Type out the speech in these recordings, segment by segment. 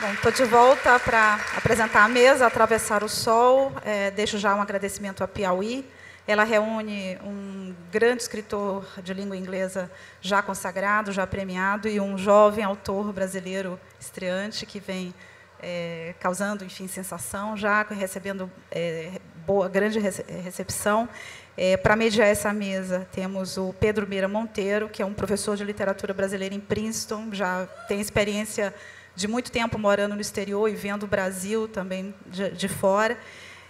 Bom, estou de volta para apresentar a mesa Atravessar o Sol. Deixo já um agradecimento à Piauí. Ela reúne um grande escritor de língua inglesa já consagrado, já premiado, e um jovem autor brasileiro estreante que vem causando, enfim, sensação, já recebendo grande recepção. Para mediar essa mesa, temos o Pedro Mira Monteiro, que é um professor de literatura brasileira em Princeton, já tem experiência de muito tempo morando no exterior e vendo o Brasil também de fora.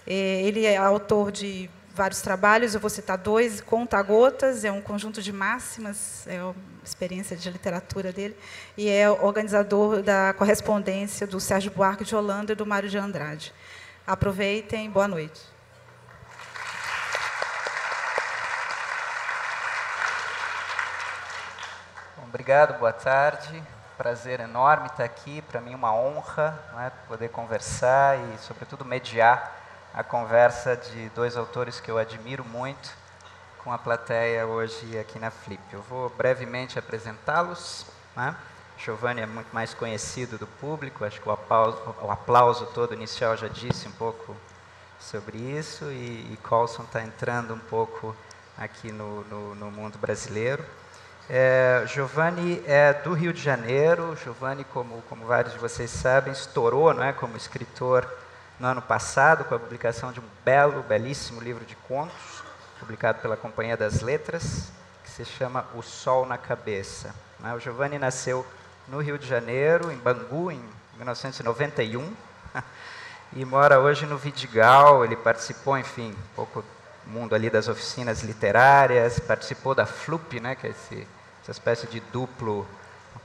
Ele é autor de vários trabalhos, eu vou citar dois. Conta-Gotas, é um conjunto de máximas, é a experiência de literatura dele, e é organizador da correspondência do Sérgio Buarque de Holanda e do Mário de Andrade. Aproveitem, boa noite. Obrigado, boa tarde. Prazer enorme estar aqui, para mim uma honra, né, poder conversar e, sobretudo, mediar a conversa de dois autores que eu admiro muito com a plateia hoje aqui na Flip. Eu vou brevemente apresentá-los, né? Giovanni é muito mais conhecido do público, acho que o aplauso todo inicial já disse um pouco sobre isso, e Coulson está entrando um pouco aqui no mundo brasileiro. Giovanni é do Rio de Janeiro. Giovanni, como vários de vocês sabem, estourou, não é, como escritor no ano passado com a publicação de um belíssimo livro de contos, publicado pela Companhia das Letras, que se chama O Sol na Cabeça. Né? O Giovanni nasceu no Rio de Janeiro, em Bangu, em 1991, e mora hoje no Vidigal. Ele participou, enfim, um pouco do mundo ali das oficinas literárias, participou da FLUP, né, que é essa espécie de duplo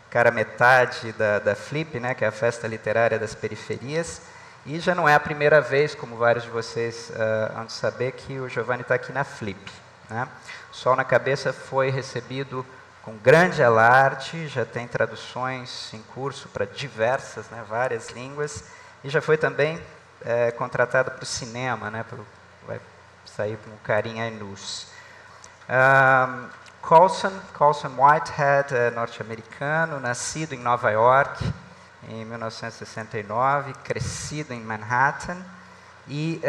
cara metade da Flip, né, que é a Festa Literária das Periferias, e já não é a primeira vez, como vários de vocês hão de saber, que o Giovanni está aqui na Flip. Né? O Sol na Cabeça foi recebido com grande alarde, já tem traduções em curso para diversas, né, várias línguas, e já foi também contratado para o cinema, né, vai sair com o Carinha Ainus. Colson Whitehead é norte-americano, nascido em Nova York em 1969, crescido em Manhattan, e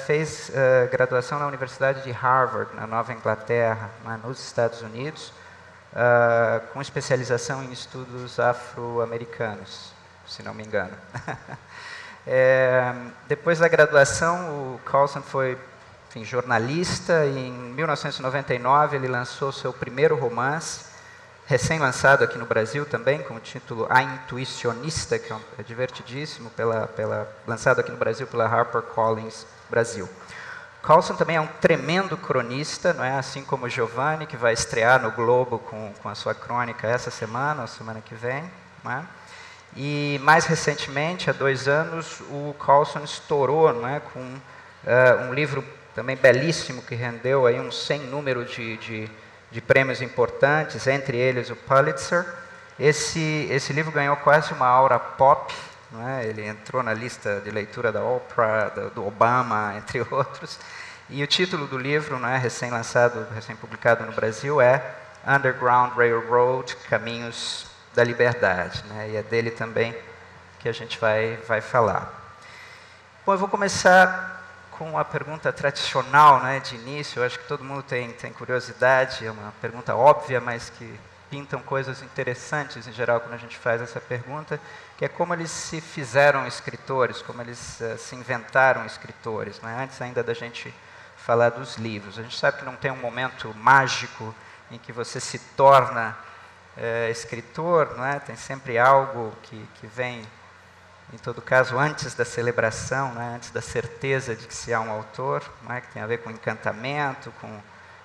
fez graduação na Universidade de Harvard, na Nova Inglaterra, nos Estados Unidos, com especialização em estudos afro-americanos, se não me engano. Depois da graduação, o Coulson foi jornalista, e em 1999 ele lançou seu primeiro romance, recém-lançado aqui no Brasil também, com o título A Intuicionista, que é divertidíssimo, lançado aqui no Brasil pela HarperCollins Brasil. Coulson também é um tremendo cronista, não é? Assim como o Giovanni, que vai estrear no Globo com a sua crônica essa semana, ou semana que vem. Não é? E mais recentemente, há 2 anos, o Coulson estourou, não é? Com um livro também belíssimo, que rendeu aí um sem número de prêmios importantes, entre eles o Pulitzer. Esse livro ganhou quase uma aura pop, não é? Ele entrou na lista de leitura da Oprah, do Obama, entre outros. E o título do livro, não é, recém-lançado, recém-publicado no Brasil, é Underground Railroad, Caminhos da Liberdade. Né? E é dele também que a gente vai falar. Bom, eu vou começar com a pergunta tradicional, né, de início. Eu acho que todo mundo tem curiosidade, é uma pergunta óbvia, mas que pintam coisas interessantes em geral quando a gente faz essa pergunta, que é como eles se fizeram escritores, como eles se inventaram escritores, né, antes ainda da gente falar dos livros. A gente sabe que não tem um momento mágico em que você se torna escritor, não é? Tem sempre algo que vem, em todo caso, antes da celebração, né, antes da certeza de que se há um autor, né, que tem a ver com encantamento, com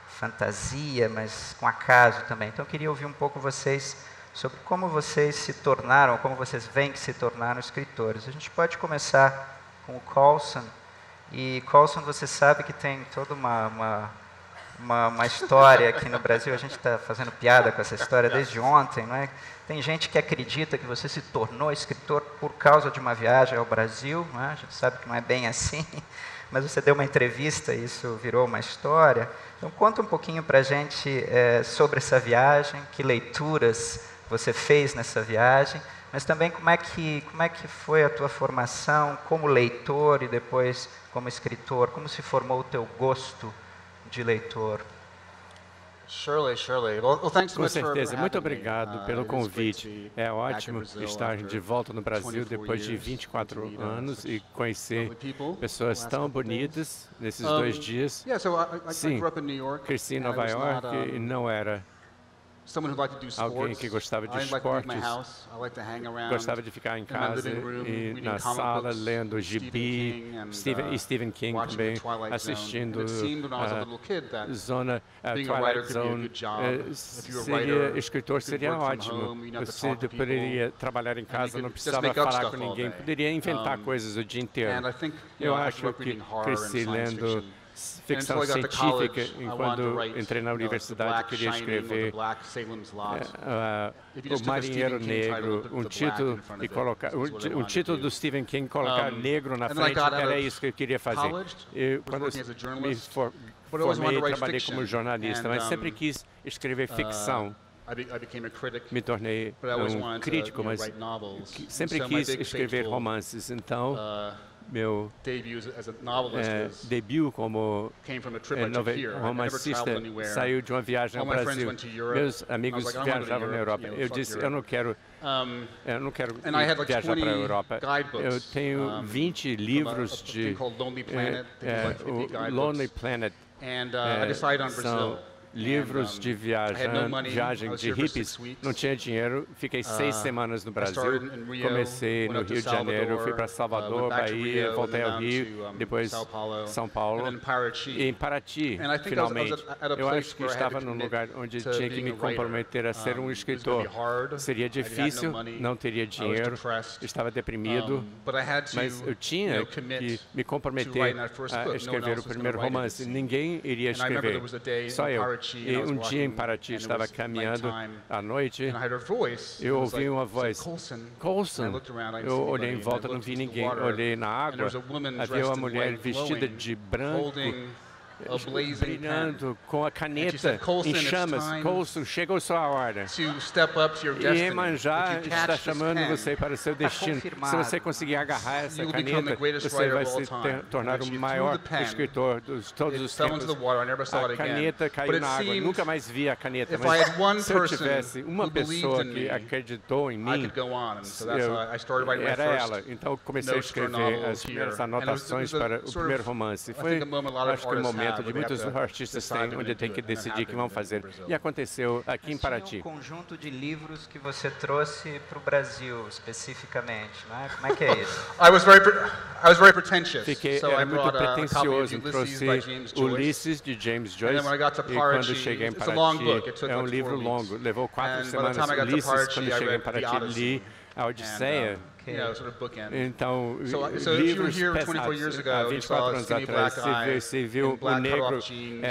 fantasia, mas com acaso também. Então, eu queria ouvir um pouco vocês sobre como vocês se tornaram, como vocês veem que se tornaram escritores. A gente pode começar com o Coulson. E Coulson, você sabe que tem toda uma história aqui no Brasil. A gente está fazendo piada com essa história desde ontem, não é? Tem gente que acredita que você se tornou escritor por causa de uma viagem ao Brasil, não é? A gente sabe que não é bem assim, mas você deu uma entrevista e isso virou uma história. Então, conta um pouquinho para a gente sobre essa viagem, que leituras você fez nessa viagem, mas também como é que foi a tua formação como leitor e depois como escritor, como se formou o teu gosto de leitor. Com certeza. Muito obrigado pelo convite. É ótimo estar de volta no Brasil depois de 24 anos e conhecer pessoas tão bonitas nesses 2 dias. Sim, cresci em Nova York e não era alguém que gostava de esportes, gostava de ficar em casa e na sala lendo gibi, Stephen King também, assistindo Twilight Zone. Escritor seria ótimo. Você poderia trabalhar em casa, não precisava falar com ninguém, poderia inventar coisas o dia inteiro. Eu acho que cresci lendo ficção científica, enquanto entrei na universidade, queria escrever O Marinheiro Negro, um título do Stephen King, colocar negro na frente, era isso que eu queria fazer. Quando eu me formei, trabalhei como jornalista, mas sempre quis escrever ficção. Me tornei um crítico, mas sempre quis escrever romances, então meu debut como romancista saiu de uma viagem ao Brasil. Meus amigos viajavam na Europa. Eu disse, eu não quero viajar para a Europa. Eu tenho 20 livros de Lonely Planet. São livros de viagem de hippies. Não tinha dinheiro, fiquei 6 semanas no Brasil. Comecei no Rio de Janeiro, fui para Salvador, Bahia, voltei ao Rio, depois São Paulo e em Paraty, finalmente. Eu acho que estava num lugar onde tinha que me comprometer a ser um escritor. Seria difícil, não teria dinheiro, estava deprimido, mas eu tinha que me comprometer a escrever o primeiro romance. Ninguém iria escrever, só eu. E um dia em Paraty, estava caminhando à noite, eu ouvi uma voz, Coulson. Eu olhei em volta, não vi ninguém. Olhei na água, havia uma mulher vestida de branco, brilhando com a caneta em chamas. Coulson, chegou sua hora. E Iemanjá está chamando você para o seu destino. Se você conseguir agarrar essa caneta, você vai se tornar o maior escritor de todos os tempos. A caneta caiu na água. Nunca mais vi a caneta. Mas se eu tivesse uma pessoa que acreditou em mim, era ela. Então eu comecei a escrever as primeiras anotações para o primeiro romance. Foi, acho que, um momento de muitos artistas têm, onde tem que decidir o que vão fazer. E aconteceu aqui em Paraty. Um conjunto de livros que você trouxe para o Brasil, especificamente, né? Como é que é isso? I was very pretentious. Era muito pretensioso. Trouxe Ulisses, de James Joyce, e quando cheguei em Paraty, é um livro longo, levou 4 semanas. Ulisses, quando cheguei em Paraty, li a Odisseia. Então, livros pesados. Há 24 anos atrás, você viu o negro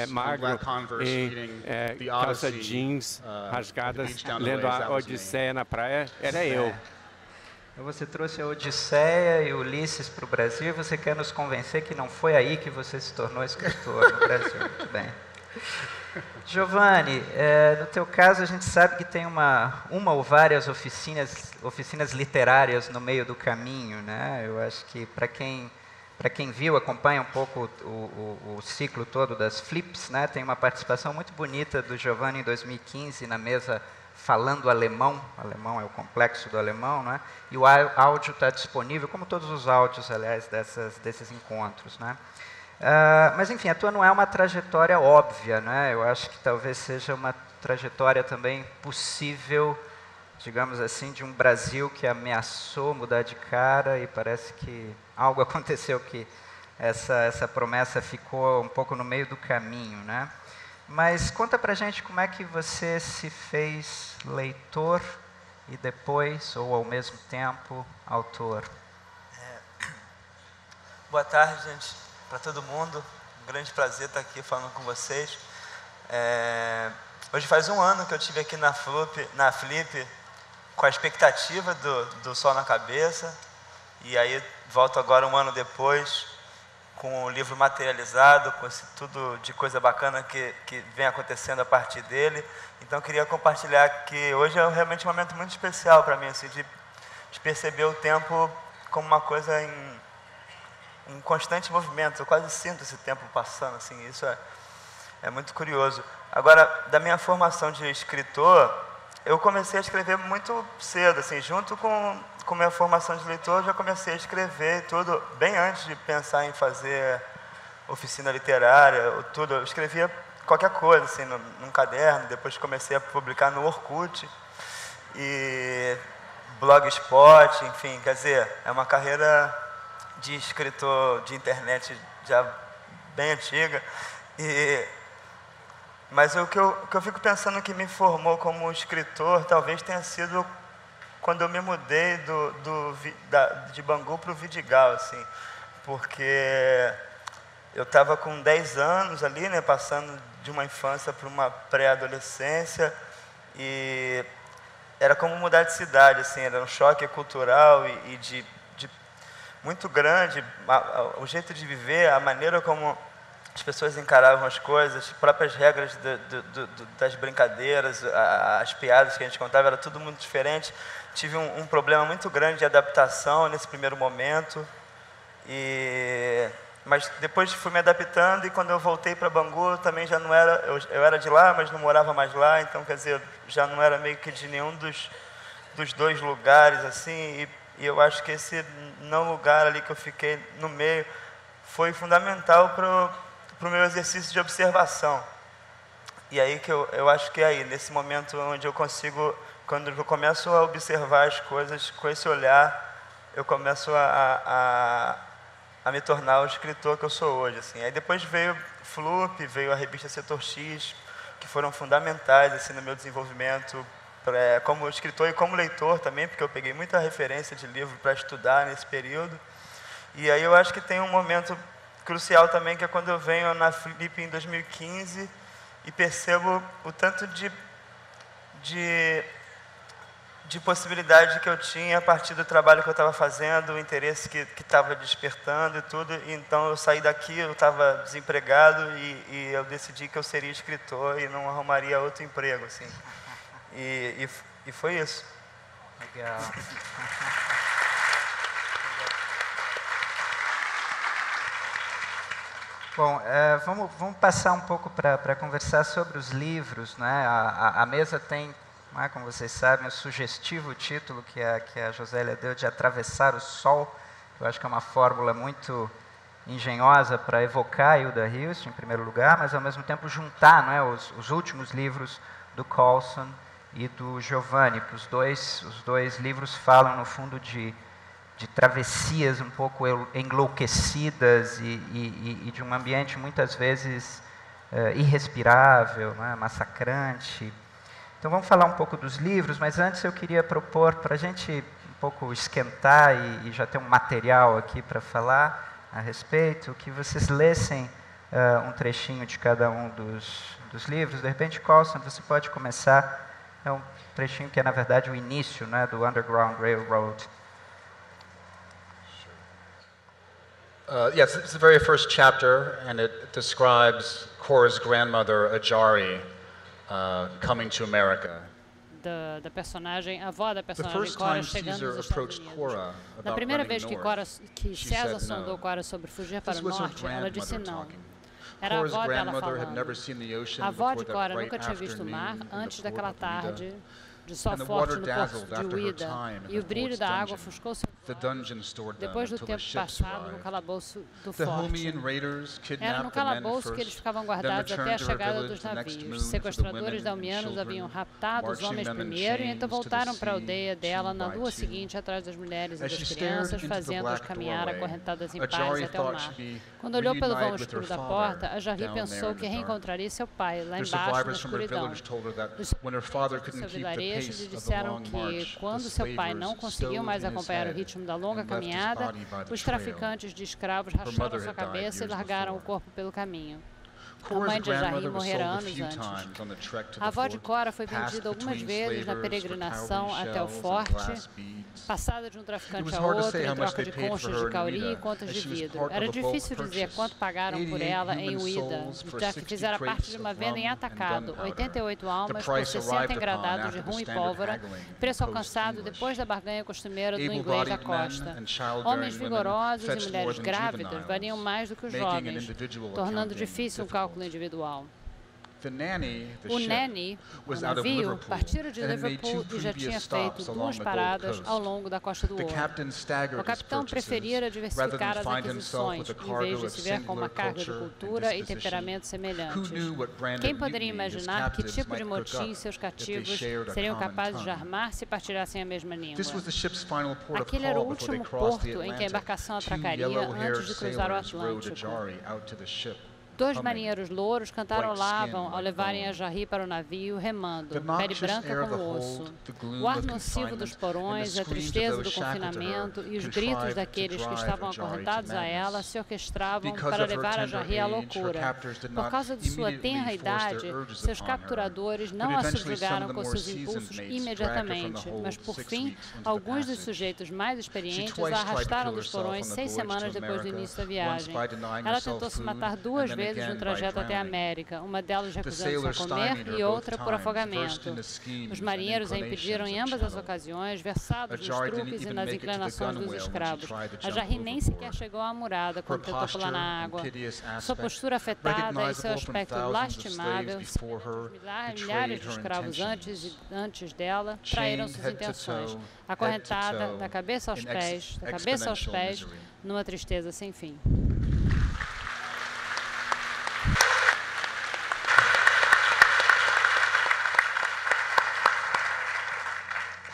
magro em calça jeans rasgadas, lendo a Odisseia na praia, era eu. Você trouxe a Odisseia e Ulisses para o Brasil e você quer nos convencer que não foi aí que você se tornou escritor no Brasil. Muito bem. Giovanni, no teu caso a gente sabe que tem uma ou várias oficinas literárias no meio do caminho, né? Eu acho que para quem viu, acompanha um pouco o ciclo todo das Flips, né? Tem uma participação muito bonita do Giovanni em 2015 na mesa Falando Alemão. Alemão é o complexo do alemão, né? E o áudio está disponível, como todos os áudios, aliás, desses encontros, né? Mas, enfim, a tua não é uma trajetória óbvia, né? Eu acho que talvez seja uma trajetória também possível, digamos assim, de um Brasil que ameaçou mudar de cara e parece que algo aconteceu que essa promessa ficou um pouco no meio do caminho, né? Mas conta pra gente como é que você se fez leitor e depois, ou ao mesmo tempo, autor. Boa tarde, gente. Para todo mundo, um grande prazer estar aqui falando com vocês. Hoje faz 1 ano que eu estive aqui na Flip com a expectativa do sol na cabeça, e aí volto agora 1 ano depois com o livro materializado, com esse tudo de coisa bacana que vem acontecendo a partir dele. Então eu queria compartilhar que hoje é realmente um momento muito especial para mim, assim, de perceber o tempo como uma coisa em constante movimento. Eu quase sinto esse tempo passando, assim, isso é muito curioso. Agora, da minha formação de escritor, eu comecei a escrever muito cedo, assim, junto com minha formação de leitor, eu já comecei a escrever tudo, bem antes de pensar em fazer oficina literária, tudo. Eu escrevia qualquer coisa, assim, num caderno, depois comecei a publicar no Orkut, e Blogspot, enfim, quer dizer, é uma carreira de escritor de internet já bem antiga. Mas o que eu fico pensando que me formou como escritor talvez tenha sido quando eu me mudei de Bangu para o Vidigal, assim, porque eu estava com 10 anos ali, né, passando de uma infância para uma pré-adolescência, e era como mudar de cidade, assim, era um choque cultural e de muito grande, o jeito de viver, a maneira como as pessoas encaravam as coisas, as próprias regras das brincadeiras, as piadas que a gente contava, era tudo muito diferente. Tive um problema muito grande de adaptação nesse primeiro momento, mas depois fui me adaptando, e quando eu voltei para Bangu também já não era, eu era de lá, mas não morava mais lá, então quer dizer, já não era meio que de nenhum dos dois lugares, assim, e eu acho que esse não lugar ali que eu fiquei no meio foi fundamental para o meu exercício de observação. E aí que eu acho que é aí, nesse momento onde eu consigo, quando eu começo a observar as coisas com esse olhar, eu começo a me tornar o escritor que eu sou hoje, assim. Aí depois veio Flup, veio a revista Setor X, que foram fundamentais, assim, no meu desenvolvimento como escritor e como leitor também, porque eu peguei muita referência de livro para estudar nesse período. E aí eu acho que tem um momento crucial também, que é quando eu venho na Flip em 2015 e percebo o tanto de possibilidade que eu tinha a partir do trabalho que eu estava fazendo, o interesse que estava despertando e tudo. E então eu saí daqui, eu estava desempregado e eu decidi que eu seria escritor e não arrumaria outro emprego, assim. E foi isso. Legal. Bom, vamos passar um pouco para conversar sobre os livros, né? A mesa tem, como vocês sabem, o sugestivo título que a Josélia deu de Atravessar o Sol. Eu acho que é uma fórmula muito engenhosa para evocar a Hilda Hilst, em primeiro lugar, mas ao mesmo tempo juntar, não é, os últimos livros do Colson e do Giovanni. Os dois livros falam, no fundo, de travessias um pouco enlouquecidas e de um ambiente muitas vezes irrespirável, né, massacrante. Então vamos falar um pouco dos livros, mas antes eu queria propor, para a gente um pouco esquentar e já ter um material aqui para falar a respeito, que vocês lessem um trechinho de cada um dos livros. De repente, Colson, você pode começar. É um trechinho que é, na verdade, o início, né, do Underground Railroad. Yes, it's the very first chapter, and it describes Cora's grandmother, Ajari, coming to America. Da personagem, a avó da personagem Cora chegando nos Estados Unidos. Na primeira vez que César sondou Cora sobre fugir para o norte, ela disse não. Era a avó dela falando. A avó de Cora nunca tinha visto o mar antes daquela tarde de sol forte no porto de Uida, e o brilho da água ofuscou seu depois do tempo passado no calabouço do forte. Era no calabouço que eles ficavam guardados até a chegada dos navios. Sequestradores dalmianos haviam raptado os homens primeiro e então voltaram para a aldeia dela na lua seguinte atrás das mulheres e das crianças, fazendo-as caminhar acorrentadas em paz até o mar. Quando olhou pelo vão escuro da porta, Ajari pensou que reencontraria seu pai lá embaixo na escuridão. Os sobreviventes do seu vilarejo lhe disseram que, quando seu pai não conseguiu mais acompanhar o ritmo da longa caminhada, os traficantes de escravos racharam sua cabeça e largaram o corpo pelo caminho. A mãe de Jarry morrera anos antes. A avó de Cora foi vendida algumas vezes na peregrinação até o forte, passada de um traficante a outro em troca de conchas de cauri e contas de vidro. Era difícil dizer quanto pagaram por ela em Uida, já que fizera parte de uma venda em atacado, 88 almas por 60 engradados de rum e pólvora, preço alcançado depois da barganha costumeira do inglês da costa. Homens vigorosos e mulheres grávidas variam mais do que os jovens, tornando difícil um cálculo individual. O Nanny, o navio, partira de Liverpool e já tinha feito 2 paradas ao longo da Costa do Ouro. O capitão preferira diversificar as aquisições, em vez de se ver com uma carga de cultura e temperamento semelhantes. Quem poderia imaginar que tipo de motim seus cativos seriam capazes de armar se partilhassem a mesma língua? Aquele era o último porto em que a embarcação atracaria antes de cruzar o Atlântico. 2 marinheiros louros cantarolavam ao levarem a Jarry para o navio, remando, pele branca como osso. O ar nocivo dos porões, a tristeza do confinamento e os gritos daqueles que estavam acorrentados a ela se orquestravam para levar a Jarry à loucura. Por causa de sua tenra idade, seus capturadores não a subjugaram com seus impulsos imediatamente, mas, por fim, alguns dos sujeitos mais experientes a arrastaram dos porões 6 semanas depois do início da viagem. Ela tentou se matar 2 vezes no trajeto até a América, uma delas recusando-se a comer e outra por afogamento. Os marinheiros a impediram em ambas as ocasiões, versados nos truques e nas inclinações dos escravos. A Jarry nem sequer chegou à murada quando tentou pular na água. Sua postura afetada e seu aspecto lastimável, milhares de escravos antes dela, traíram suas intenções. Acorrentada, da cabeça aos pés, numa tristeza sem fim.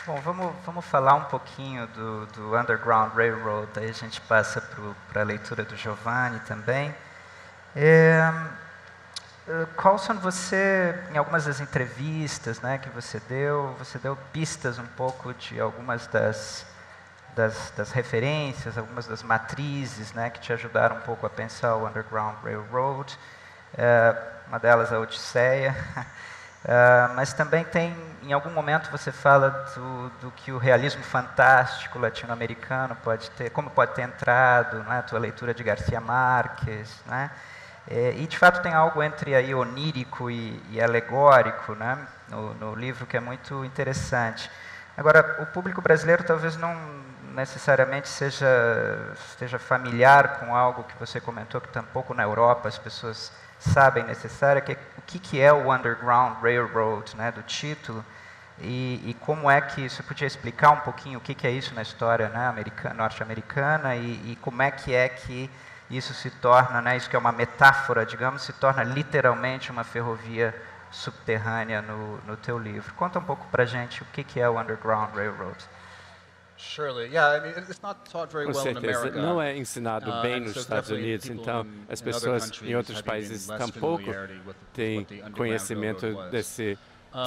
Bom, vamos falar um pouquinho do Underground Railroad, aí a gente passa para a leitura do Giovanni também. Coulson, você, em algumas das entrevistas, né, que você deu pistas um pouco de algumas das referências, algumas das matrizes, né, que te ajudaram um pouco a pensar o Underground Railroad. Uma delas, a Odisseia. Mas também em algum momento você fala do que o realismo fantástico latino-americano como pode ter entrado, né, a tua leitura de Garcia Marques, né, e de fato tem algo entre aí onírico e alegórico, né, no livro, que é muito interessante. Agora, o público brasileiro talvez não necessariamente esteja familiar com algo que você comentou, que tampouco na Europa as pessoas sabem o que é o Underground Railroad, né, do título, e como é que você podia explicar um pouquinho o que é isso na história, né, norte-americana e como é que isso se torna, né, isso que é uma metáfora, digamos, se torna literalmente uma ferrovia subterrânea no teu livro. Conta um pouco para a gente o que é o Underground Railroad. Com certeza, não é ensinado bem nos Estados Unidos, então as pessoas em outros países tampouco têm conhecimento desse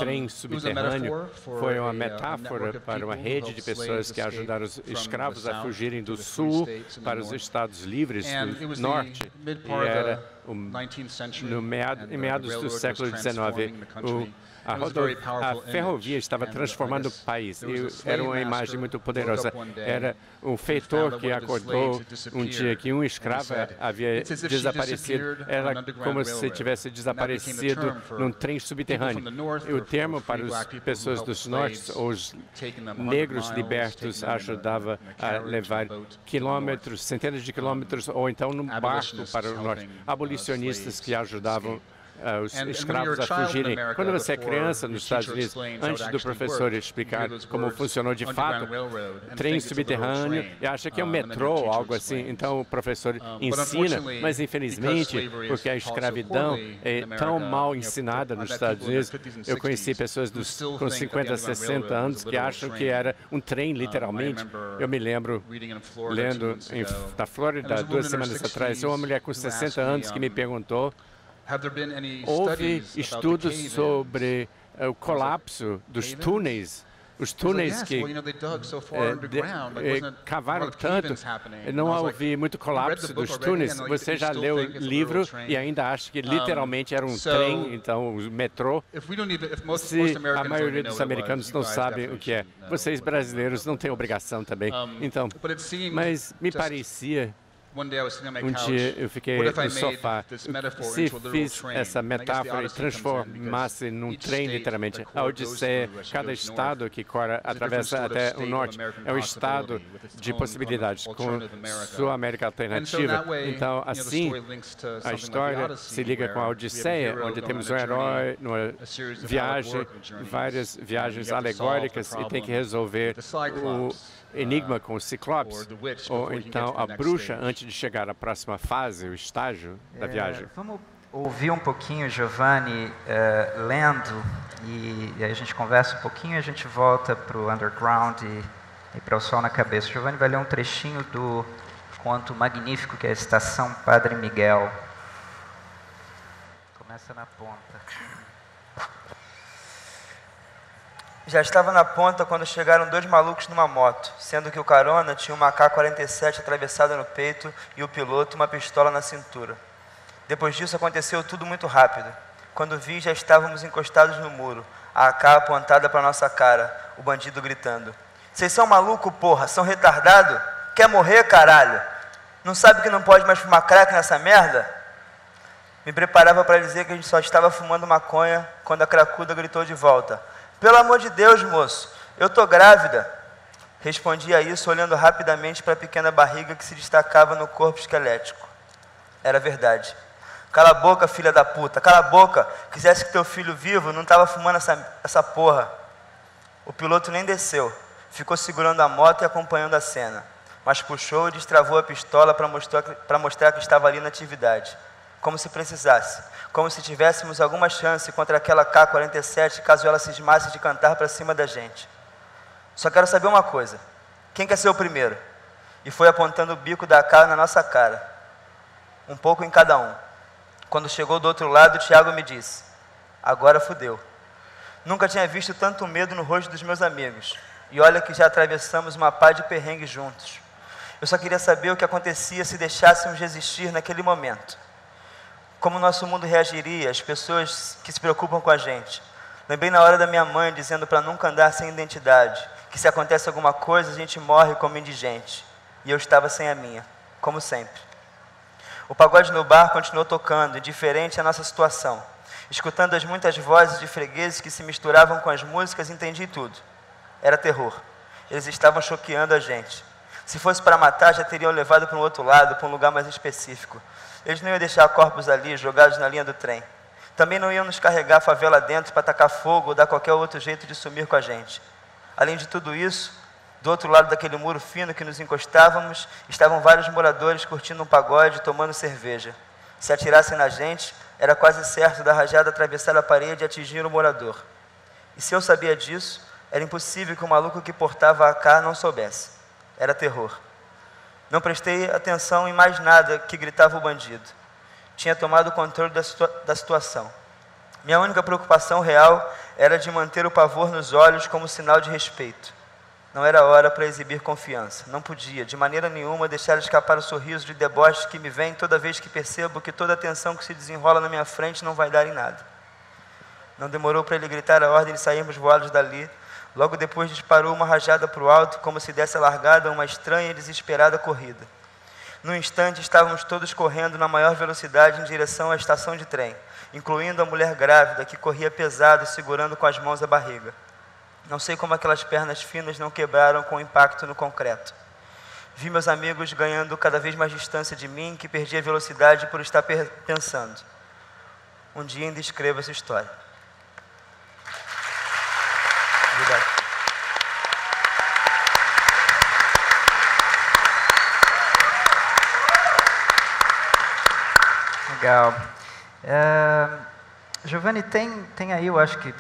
trem subterrâneo. Foi uma metáfora para uma rede de pessoas que ajudaram os escravos a fugirem do sul para os Estados Livres do norte. E era em meados do século XIX. A ferrovia estava transformando o país e era uma imagem muito poderosa. Era um feitor que acordou um dia que um escravo havia desaparecido. Era como se tivesse desaparecido num trem subterrâneo. E o termo para as pessoas dos nortes, os negros libertos, ajudava a levar quilômetros, centenas de quilômetros, ou então num barco para o norte. Abolicionistas que ajudavam os escravos a fugirem. Quando você é criança nos Estados Unidos, antes do professor explicar como funcionou de fato, trem subterrâneo, e acha que é um metrô ou algo assim, então o professor ensina, mas infelizmente, porque a escravidão é tão mal ensinada nos Estados Unidos, eu conheci pessoas com 50, 60 anos que acham que era um trem, literalmente. Eu me lembro, lendo na Flórida, 2 semanas atrás, uma mulher com 60 anos que me perguntou: houve estudos sobre o colapso dos túneis os túneis que cavaram tanto, não houve muito colapso dos túneis. Você já leu o livro e ainda acha que literalmente era um trem, então o metrô. Se a maioria dos americanos não sabem o que é, vocês brasileiros não têm obrigação também. Então, mas me parecia... Um dia eu fiquei no sofá. Se fiz essa metáfora e transformasse num trem, literalmente, a Odisseia, cada estado que Cora atravessa até o norte, é um estado de possibilidades, com sua América alternativa. Então, assim, a história se liga com a Odisseia, onde temos um herói, numa viagem, várias viagens alegóricas, e tem que resolver o enigma com os ciclopes, ou então a bruxa, antes de chegar à próxima fase, o estágio da viagem. Vamos ouvir um pouquinho Giovanni lendo, e aí a gente conversa um pouquinho e a gente volta para o underground e para o Sol na Cabeça. Giovanni vai ler um trechinho do conto magnífico que é a Estação Padre Miguel. Começa na ponta. Já estava na ponta quando chegaram 2 malucos numa moto, sendo que o carona tinha uma AK-47 atravessada no peito e o piloto uma pistola na cintura. Depois disso aconteceu tudo muito rápido. Quando vi, já estávamos encostados no muro, a AK apontada para nossa cara, o bandido gritando: "Vocês são maluco, porra? São retardado? Quer morrer, caralho? Não sabe que não pode mais fumar crack nessa merda?" Me preparava para dizer que a gente só estava fumando maconha quando a cracuda gritou de volta: "Pelo amor de Deus, moço, eu tô grávida." Respondi a isso olhando rapidamente para a pequena barriga que se destacava no corpo esquelético. Era verdade. "Cala a boca, filha da puta, cala a boca. Quisesse que teu filho vivo, não estava fumando essa porra." O piloto nem desceu. Ficou segurando a moto e acompanhando a cena. Mas puxou e destravou a pistola para mostrar que estava ali na atividade. Como se precisasse. Como se tivéssemos alguma chance contra aquela K-47 caso ela cismasse de cantar para cima da gente. "Só quero saber uma coisa. Quem quer ser o primeiro?" E foi apontando o bico da AK na nossa cara. Um pouco em cada um. Quando chegou do outro lado, o Thiago me disse: "Agora fudeu." Nunca tinha visto tanto medo no rosto dos meus amigos. E olha que já atravessamos uma pá de perrengue juntos. Eu só queria saber o que acontecia se deixássemos de existir naquele momento. Como o nosso mundo reagiria, as pessoas que se preocupam com a gente. Lembrei na hora da minha mãe dizendo para nunca andar sem identidade, que se acontece alguma coisa a gente morre como indigente. E eu estava sem a minha, como sempre. O pagode no bar continuou tocando, indiferente à nossa situação. Escutando as muitas vozes de fregueses que se misturavam com as músicas, entendi tudo. Era terror. Eles estavam choqueando a gente. Se fosse para matar, já teriam levado para um outro lado, para um lugar mais específico. Eles não iam deixar corpos ali, jogados na linha do trem. Também não iam nos carregar a favela dentro para tacar fogo ou dar qualquer outro jeito de sumir com a gente. Além de tudo isso, do outro lado daquele muro fino que nos encostávamos, estavam vários moradores curtindo um pagode, tomando cerveja. Se atirassem na gente, era quase certo da rajada atravessar a parede e atingir o morador. E se eu sabia disso, era impossível que o maluco que portava a AK não soubesse. Era terror. Não prestei atenção em mais nada que gritava o bandido. Tinha tomado o controle da situação. Minha única preocupação real era de manter o pavor nos olhos como sinal de respeito. Não era hora para exibir confiança. Não podia, de maneira nenhuma, deixar escapar o sorriso de deboche que me vem toda vez que percebo que toda a tensão que se desenrola na minha frente não vai dar em nada. Não demorou para ele gritar a ordem de sairmos voados dali. Logo depois disparou uma rajada para o alto, como se desse a largada a uma estranha e desesperada corrida. Num instante, estávamos todos correndo na maior velocidade em direção à estação de trem, incluindo a mulher grávida, que corria pesado, segurando com as mãos a barriga. Não sei como aquelas pernas finas não quebraram com o impacto no concreto. Vi meus amigos ganhando cada vez mais distância de mim, que perdi a velocidade por estar pensando. Um dia ainda escrevo essa história. Obrigado. Legal. Giovanni, tem aí, eu acho que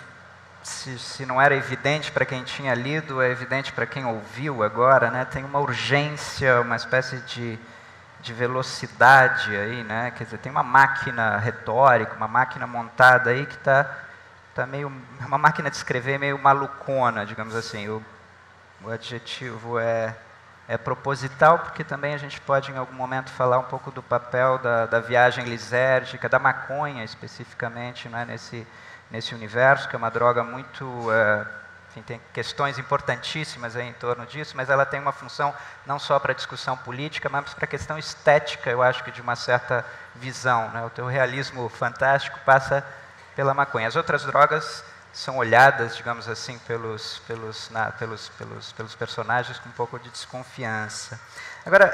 se não era evidente para quem tinha lido, é evidente para quem ouviu agora, né? Tem uma urgência, uma espécie de velocidade aí, né? Quer dizer, tem uma máquina retórica, uma máquina montada aí que está tá meio uma máquina de escrever meio malucona, digamos assim. O adjetivo é proposital, porque também a gente pode, em algum momento, falar um pouco do papel da viagem lisérgica, da maconha, especificamente, né, nesse universo, que é uma droga muito... enfim, tem questões importantíssimas aí em torno disso, mas ela tem uma função não só para a discussão política, mas para a questão estética, eu acho que de uma certa visão, né? O teu realismo fantástico passa pela maconha. As outras drogas são olhadas, digamos assim, pelos personagens com um pouco de desconfiança. Agora,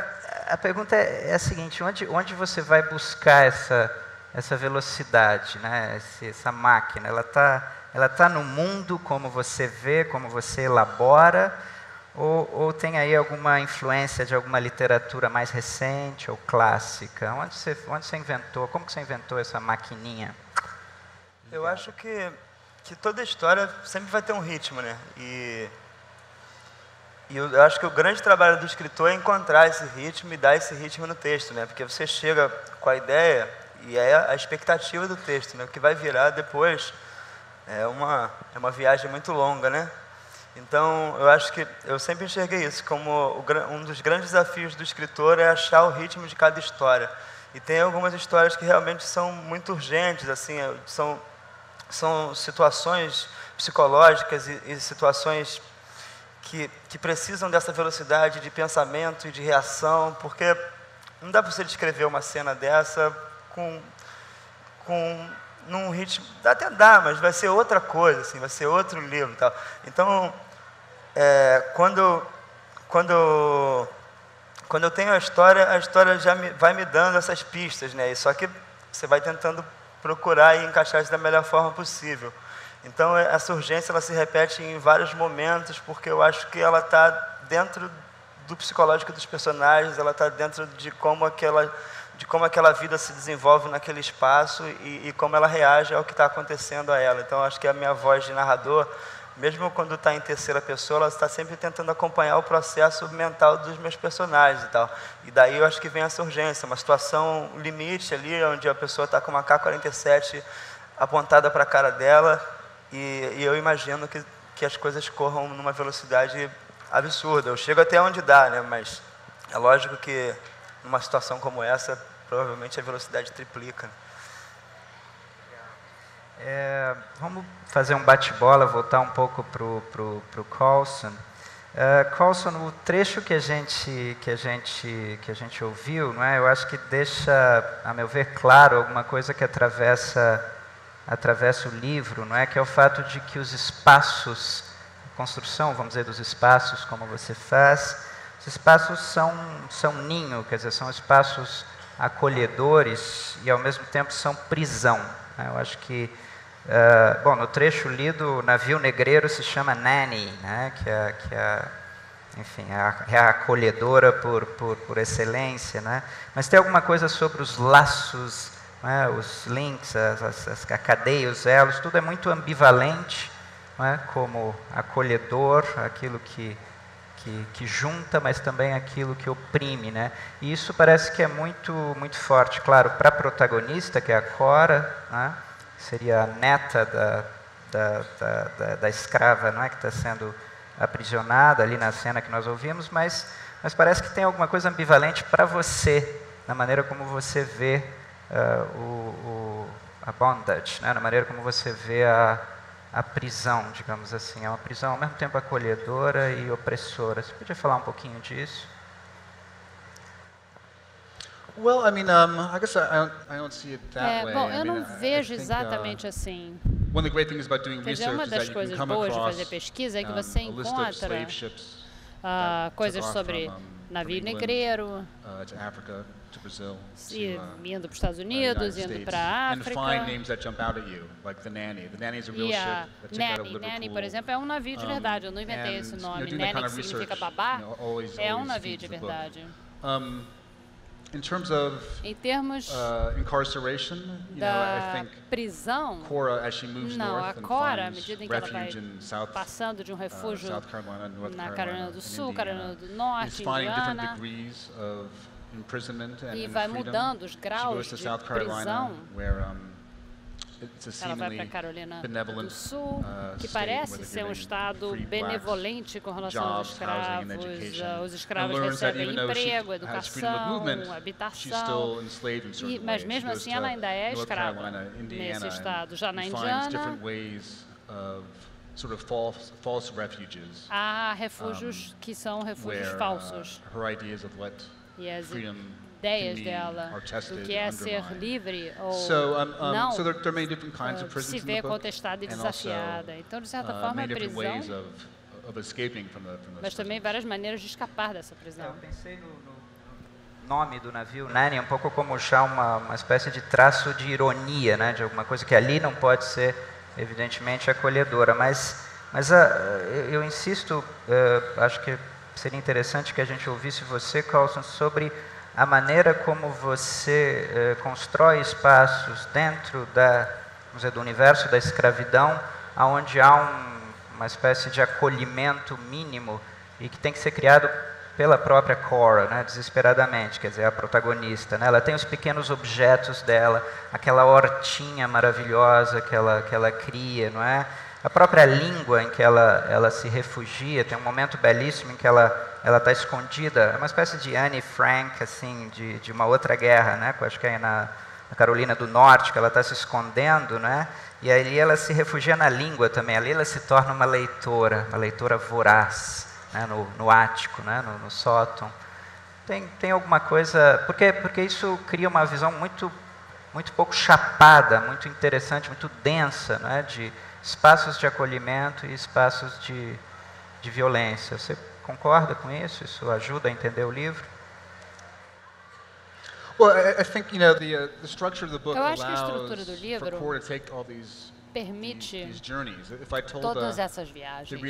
a pergunta é a seguinte: onde você vai buscar essa velocidade, né? Essa máquina? Ela tá no mundo como você vê, como você elabora, ou tem aí alguma influência de alguma literatura mais recente ou clássica? Onde você inventou? Como que você inventou essa maquininha? Eu acho que toda história sempre vai ter um ritmo, né? E eu acho que o grande trabalho do escritor é encontrar esse ritmo e dar esse ritmo no texto, né? Porque você chega com a ideia e é a expectativa do texto, né? O que vai virar depois é uma viagem muito longa, né? Então, eu acho que eu sempre enxerguei isso como um dos grandes desafios do escritor é achar o ritmo de cada história. E tem algumas histórias que realmente são muito urgentes, assim, são situações psicológicas e situações que precisam dessa velocidade de pensamento e de reação, porque não dá para você descrever uma cena dessa num ritmo, até dá, mas vai ser outra coisa, assim, vai ser outro livro e tal. Então, quando eu tenho a história já vai me dando essas pistas, né? E só que você vai tentando procurar e encaixar isso da melhor forma possível. Então, essa urgência ela se repete em vários momentos, porque eu acho que ela está dentro do psicológico dos personagens, ela está dentro de como aquela vida se desenvolve naquele espaço e como ela reage ao que está acontecendo a ela. Então, acho que a minha voz de narrador, mesmo quando está em terceira pessoa, ela está sempre tentando acompanhar o processo mental dos meus personagens e tal. E daí eu acho que vem essa urgência, uma situação limite ali, onde a pessoa está com uma K-47 apontada para a cara dela e eu imagino que as coisas corram numa velocidade absurda. Eu chego até onde dá, né? Mas é lógico que numa situação como essa, provavelmente a velocidade triplica. Vamos fazer um bate-bola, voltar um pouco para o Coulson. Coulson, o trecho que a gente ouviu, não é? Eu acho que deixa, a meu ver, claro alguma coisa que atravessa o livro, não é? Que é o fato de que os espaços, a construção, vamos dizer, dos espaços, como você faz, os espaços são ninho, quer dizer, são espaços acolhedores e ao mesmo tempo são prisão. Né? Eu acho que no trecho lido, o navio negreiro se chama Nanny, né? Enfim, é a acolhedora por excelência, né? Mas tem alguma coisa sobre os laços, né? Os links, a cadeia, os elos, tudo é muito ambivalente, né? Como acolhedor, aquilo que junta, mas também aquilo que oprime, né? E isso parece que é muito, muito forte, claro, para a protagonista, que é a Cora, né? Seria a neta da escrava, não é, que está sendo aprisionada ali na cena que nós ouvimos, mas parece que tem alguma coisa ambivalente para você, na maneira como você vê a bondage, né? Na maneira como você vê a prisão, digamos assim. É uma prisão ao mesmo tempo acolhedora e opressora. Você podia falar um pouquinho disso? Well, I mean, I guess I don't see it that way. Bom, eu não vejo exatamente assim. Quer dizer, uma das coisas boas de fazer pesquisa é que você encontra coisas sobre navio negreiro, indo para os Estados Unidos, indo para a África. E a Nanny, por exemplo, é um navio de verdade. Eu não inventei esse nome. Nanny, que significa babá, é um navio de verdade. Em termos da prisão, não, a Cora, à medida em que ela vai passando de um refúgio na Carolina do Sul, Carolina do Norte, Indiana, e vai mudando os graus de prisão, Ela vai para a Carolina do Sul, que parece ser um estado benevolente com relação aos escravos. Os escravos recebem emprego, educação, habitação, mas mesmo assim ela ainda é escrava nesse estado. Já na Indiana, há refúgios que são refúgios falsos. E as ideias dela do que é ser livre ou não se vê contestada e desafiada. Então, de certa forma, é prisão, mas também várias maneiras de escapar dessa prisão. Eu pensei no nome do navio, Nanny, um pouco como já uma espécie de traço de ironia, né, de alguma coisa que ali não pode ser, evidentemente, acolhedora. Mas eu insisto, acho que seria interessante que a gente ouvisse você, Carlson, sobre a maneira como você constrói espaços dentro vamos dizer, do universo da escravidão, onde há uma espécie de acolhimento mínimo e que tem que ser criado pela própria Cora, né, desesperadamente, quer dizer, a protagonista. Né, ela tem os pequenos objetos dela, aquela hortinha maravilhosa que ela cria, não é? A própria língua em que ela se refugia, tem um momento belíssimo em que ela está escondida, é uma espécie de Anne Frank, assim, de uma outra guerra, né? Acho que é na Carolina do Norte, que ela está se escondendo, né? E ali ela se refugia na língua também, ali ela se torna uma leitora voraz, né? no ático, né? no sótão. Tem alguma coisa, porque isso cria uma visão muito pouco chapada, muito interessante, muito densa, né? De espaços de acolhimento e espaços de violência. Você concorda com isso? Isso ajuda a entender o livro? Eu acho que a estrutura do livro permite todas essas viagens.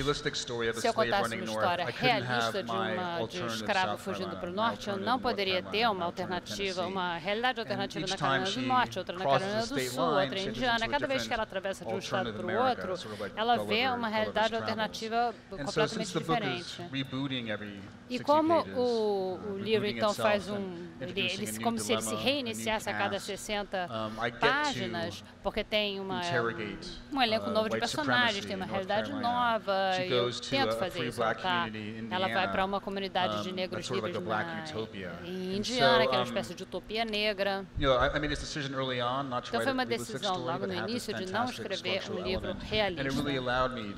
Se eu contasse uma história realista de um escravo fugindo para o norte, eu não poderia ter uma alternativa, uma realidade alternativa na Carolina do Norte, outra na Carolina do Sul, outra em Indiana. Cada vez que ela atravessa de um estado para o outro, ela vê uma realidade alternativa completamente diferente. E como o livro, então, faz como se ele se reiniciasse a cada 60 páginas, porque tem um elenco novo de personagens, tem uma realidade nova, e eu tento fazer isso. Ela vai para uma comunidade de negros livres em Indiana, que é uma espécie de utopia negra. Então foi uma decisão logo no início de não escrever um livro realista.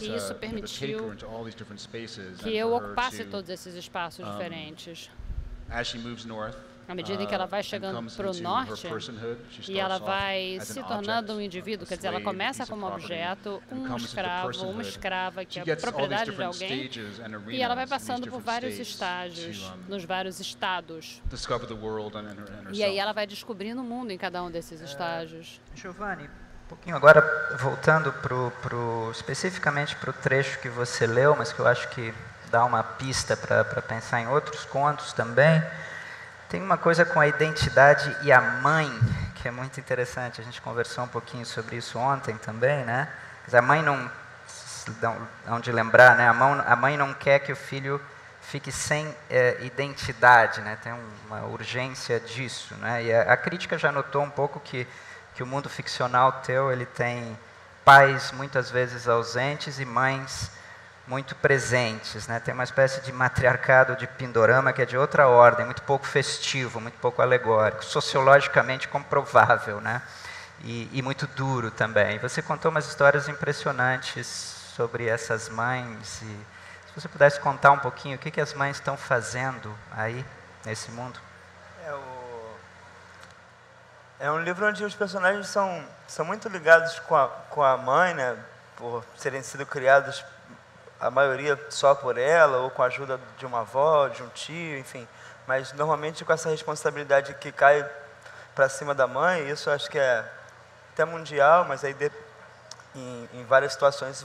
E isso permitiu que eu ocupasse todos esses espaços diferentes. À medida em que ela vai chegando para o norte, e ela vai se tornando um indivíduo, quer dizer, ela começa como objeto, um escravo, uma escrava, que é a propriedade de alguém, e ela vai passando por vários estágios, nos vários estados. E aí ela vai descobrindo o mundo em cada um desses estágios. Giovanni, um pouquinho agora, voltando especificamente para o trecho que você leu, mas que eu acho que dá uma pista para pensar em outros contos também. Tem uma coisa com a identidade e a mãe, que é muito interessante. A gente conversou um pouquinho sobre isso ontem também, né? A mãe não... Onde lembrar, né? A mãe não quer que o filho fique sem identidade, né? Tem uma urgência disso, né? E a crítica já notou um pouco que o mundo ficcional teu, ele tem pais muitas vezes ausentes e mães muito presentes, né? Tem uma espécie de matriarcado de Pindorama que é de outra ordem, muito pouco festivo, muito pouco alegórico, sociologicamente comprovável, né? E muito duro também. Você contou umas histórias impressionantes sobre essas mães, e se você pudesse contar um pouquinho o que as mães estão fazendo aí, nesse mundo. É um livro onde os personagens são muito ligados com a mãe, né? Por serem sido criados a maioria só por ela, ou com a ajuda de uma avó, de um tio, enfim. Mas, normalmente, com essa responsabilidade que cai para cima da mãe, isso acho que é até mundial, mas aí em várias situações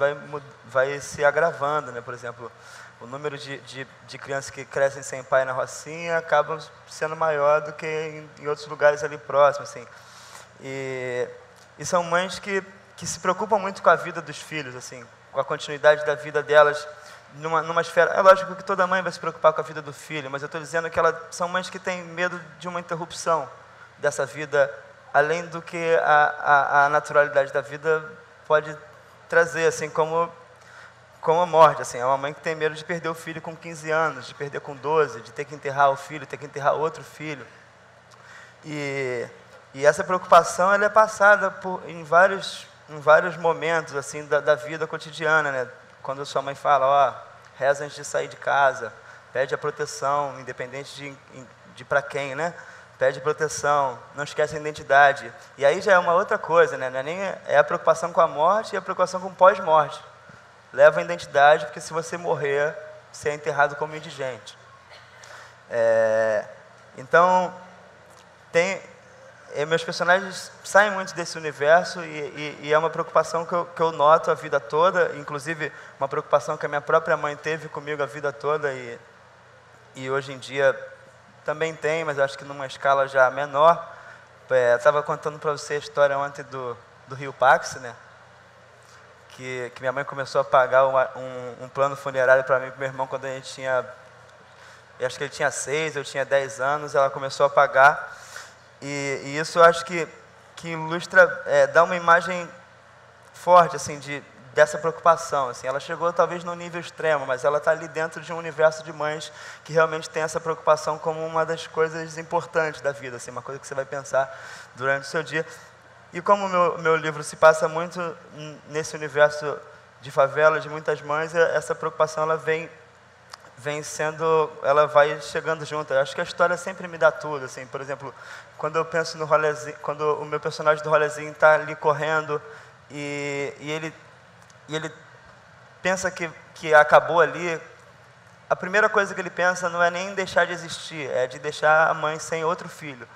vai se agravando, né? Por exemplo, o número de crianças que crescem sem pai na Rocinha acabam sendo maior do que em outros lugares ali próximos, assim. E são mães que se preocupam muito com a vida dos filhos, assim, com a continuidade da vida delas numa esfera. É lógico que toda mãe vai se preocupar com a vida do filho, mas eu estou dizendo que são mães que têm medo de uma interrupção dessa vida além do que a naturalidade da vida pode trazer, assim, como a morte. Assim, é uma mãe que tem medo de perder o filho com 15 anos, de perder com 12, de ter que enterrar o filho, ter que enterrar outro filho. E essa preocupação ela é passada em vários momentos assim da vida cotidiana, né? Quando a sua mãe fala, ó, reza antes de sair de casa, pede a proteção, independente de para quem, né? Pede proteção, não esquece a identidade. E aí já é uma outra coisa, né? Não é, nem, é a preocupação com a morte e a preocupação com o pós-morte. Leva a identidade, porque se você morrer, você é enterrado como indigente. Então, meus personagens saem muito desse universo e é uma preocupação que eu noto a vida toda, inclusive uma preocupação que a minha própria mãe teve comigo a vida toda e hoje em dia também tem, mas acho que numa escala já menor. Estava contando para você a história ontem do Rio Pax, né? Que minha mãe começou a pagar um plano funerário para mim e para meu irmão quando a gente tinha, eu acho que ele tinha 6, eu tinha 10 anos, ela começou a pagar. E isso eu acho que ilustra, dá uma imagem forte assim, dessa preocupação. Assim. Ela chegou talvez no nível extremo, mas ela está ali dentro de um universo de mães que realmente tem essa preocupação como uma das coisas importantes da vida, assim, uma coisa que você vai pensar durante o seu dia. E como o meu livro se passa muito nesse universo de favela, de muitas mães, essa preocupação ela ela vai chegando junto. Eu acho que a história sempre me dá tudo, assim. Por exemplo, quando eu penso no Rolezinho, quando o meu personagem do Rolezinho está ali correndo e ele pensa que acabou ali, a primeira coisa que ele pensa não é nem em deixar de existir, é de deixar a mãe sem outro filho.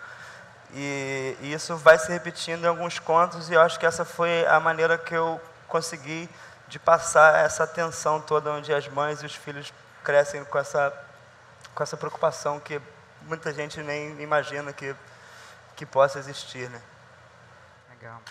E isso vai se repetindo em alguns contos e eu acho que essa foi a maneira que eu consegui de passar essa tensão toda onde as mães e os filhos crescem com essa preocupação que muita gente nem imagina que possa existir, né? Legal.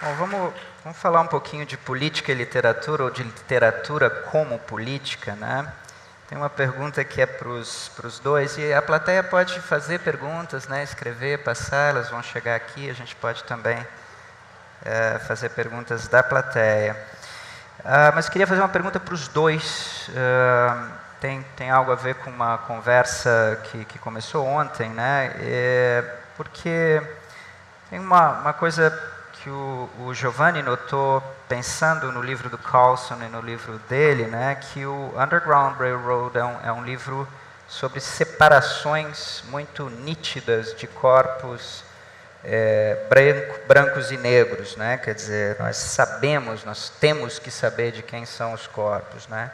Bom, vamos falar um pouquinho de política e literatura, ou de literatura como política, né? Tem uma pergunta que é para os dois, e a plateia pode fazer perguntas, né? Escrever, passar, elas vão chegar aqui, a gente pode também fazer perguntas da plateia. Mas queria fazer uma pergunta para os dois, tem algo a ver com uma conversa que começou ontem, né? Porque tem uma coisa que o Giovanni notou pensando no livro do Carlson e no livro dele, né, que o Underground Railroad é um livro sobre separações muito nítidas de corpos brancos e negros, né? Quer dizer, nós temos que saber de quem são os corpos, né?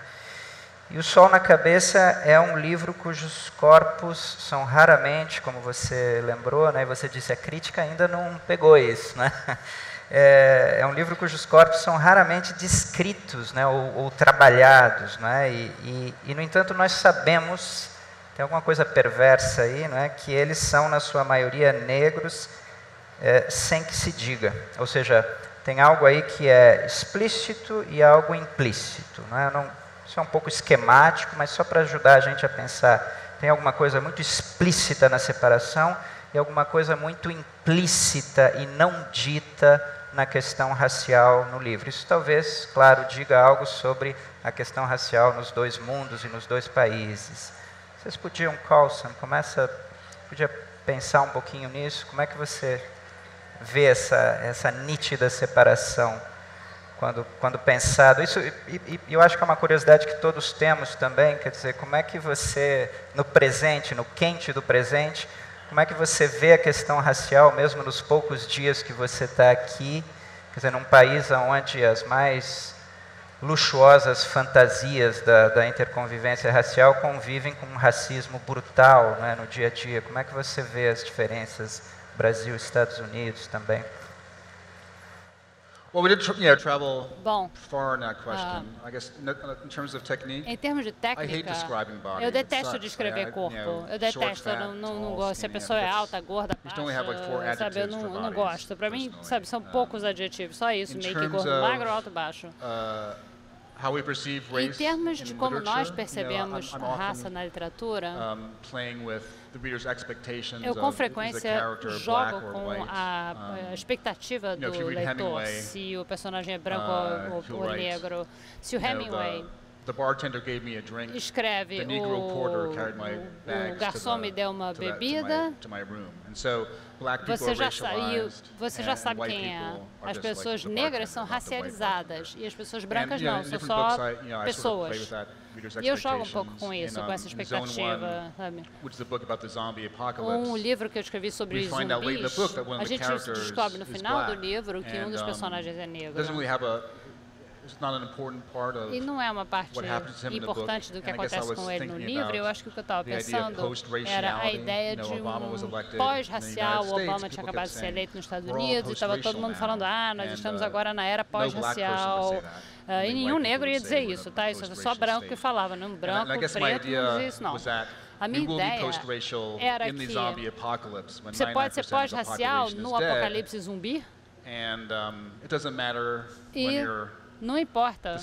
E O Sol na Cabeça é um livro cujos corpos são raramente, como você lembrou, né, e você disse, a crítica ainda não pegou isso, né? É um livro cujos corpos são raramente descritos, né, ou trabalhados, né? E, no entanto, nós sabemos, tem alguma coisa perversa aí, não é, que eles são, na sua maioria, negros, sem que se diga. Ou seja, tem algo aí que é explícito e algo implícito, não é? Isso é um pouco esquemático, mas só para ajudar a gente a pensar. Tem alguma coisa muito explícita na separação e alguma coisa muito implícita e não dita na questão racial no livro. Isso talvez, claro, diga algo sobre a questão racial nos dois mundos e nos dois países. Vocês podiam, Carlson, podia pensar um pouquinho nisso? Como é que você vê essa nítida separação? Quando pensado, isso, e eu acho que é uma curiosidade que todos temos também, quer dizer, como é que você, no presente, no quente do presente, como é que você vê a questão racial, mesmo nos poucos dias que você está aqui, quer dizer, num país onde as mais luxuosas fantasias da interconvivência racial convivem com um racismo brutal, né, no dia a dia. Como é que você vê as diferenças Brasil e Estados Unidos também? Well, we did travel far in that question. I guess in terms of technique, em termos de técnica, eu detesto descrever corpo. Eu detesto, eu não gosto. Se a pessoa é alta, gorda, baixa, sabe, eu não gosto. Para mim, sabe, são poucos adjetivos, só isso, meio que gordo, magro, alto, baixo. Em termos de como nós percebemos a raça na literatura, eu com frequência jogo com a expectativa do leitor, se o personagem é branco ou negro. Se o Hemingway escreve, o garçom me deu uma bebida, você já sabe quem é. As pessoas negras são racializadas e as pessoas brancas não, são só pessoas. E eu jogo um pouco com isso, com essa expectativa, sabe? Um livro que eu escrevi sobre zumbis, a gente descobre no final do livro que um dos personagens é negro. E não é uma parte importante do que acontece com ele no livro. Eu acho que o que eu estava pensando era a ideia de um pós-racial. O Obama tinha acabado de ser eleito nos Estados Unidos e estava todo mundo falando, nós estamos agora na era pós-racial. E nenhum negro ia dizer isso, tá? Isso era só branco que falava, não branco, preto, não dizia isso, não. A minha ideia era que você pode ser pós-racial no apocalipse zumbi. E não importa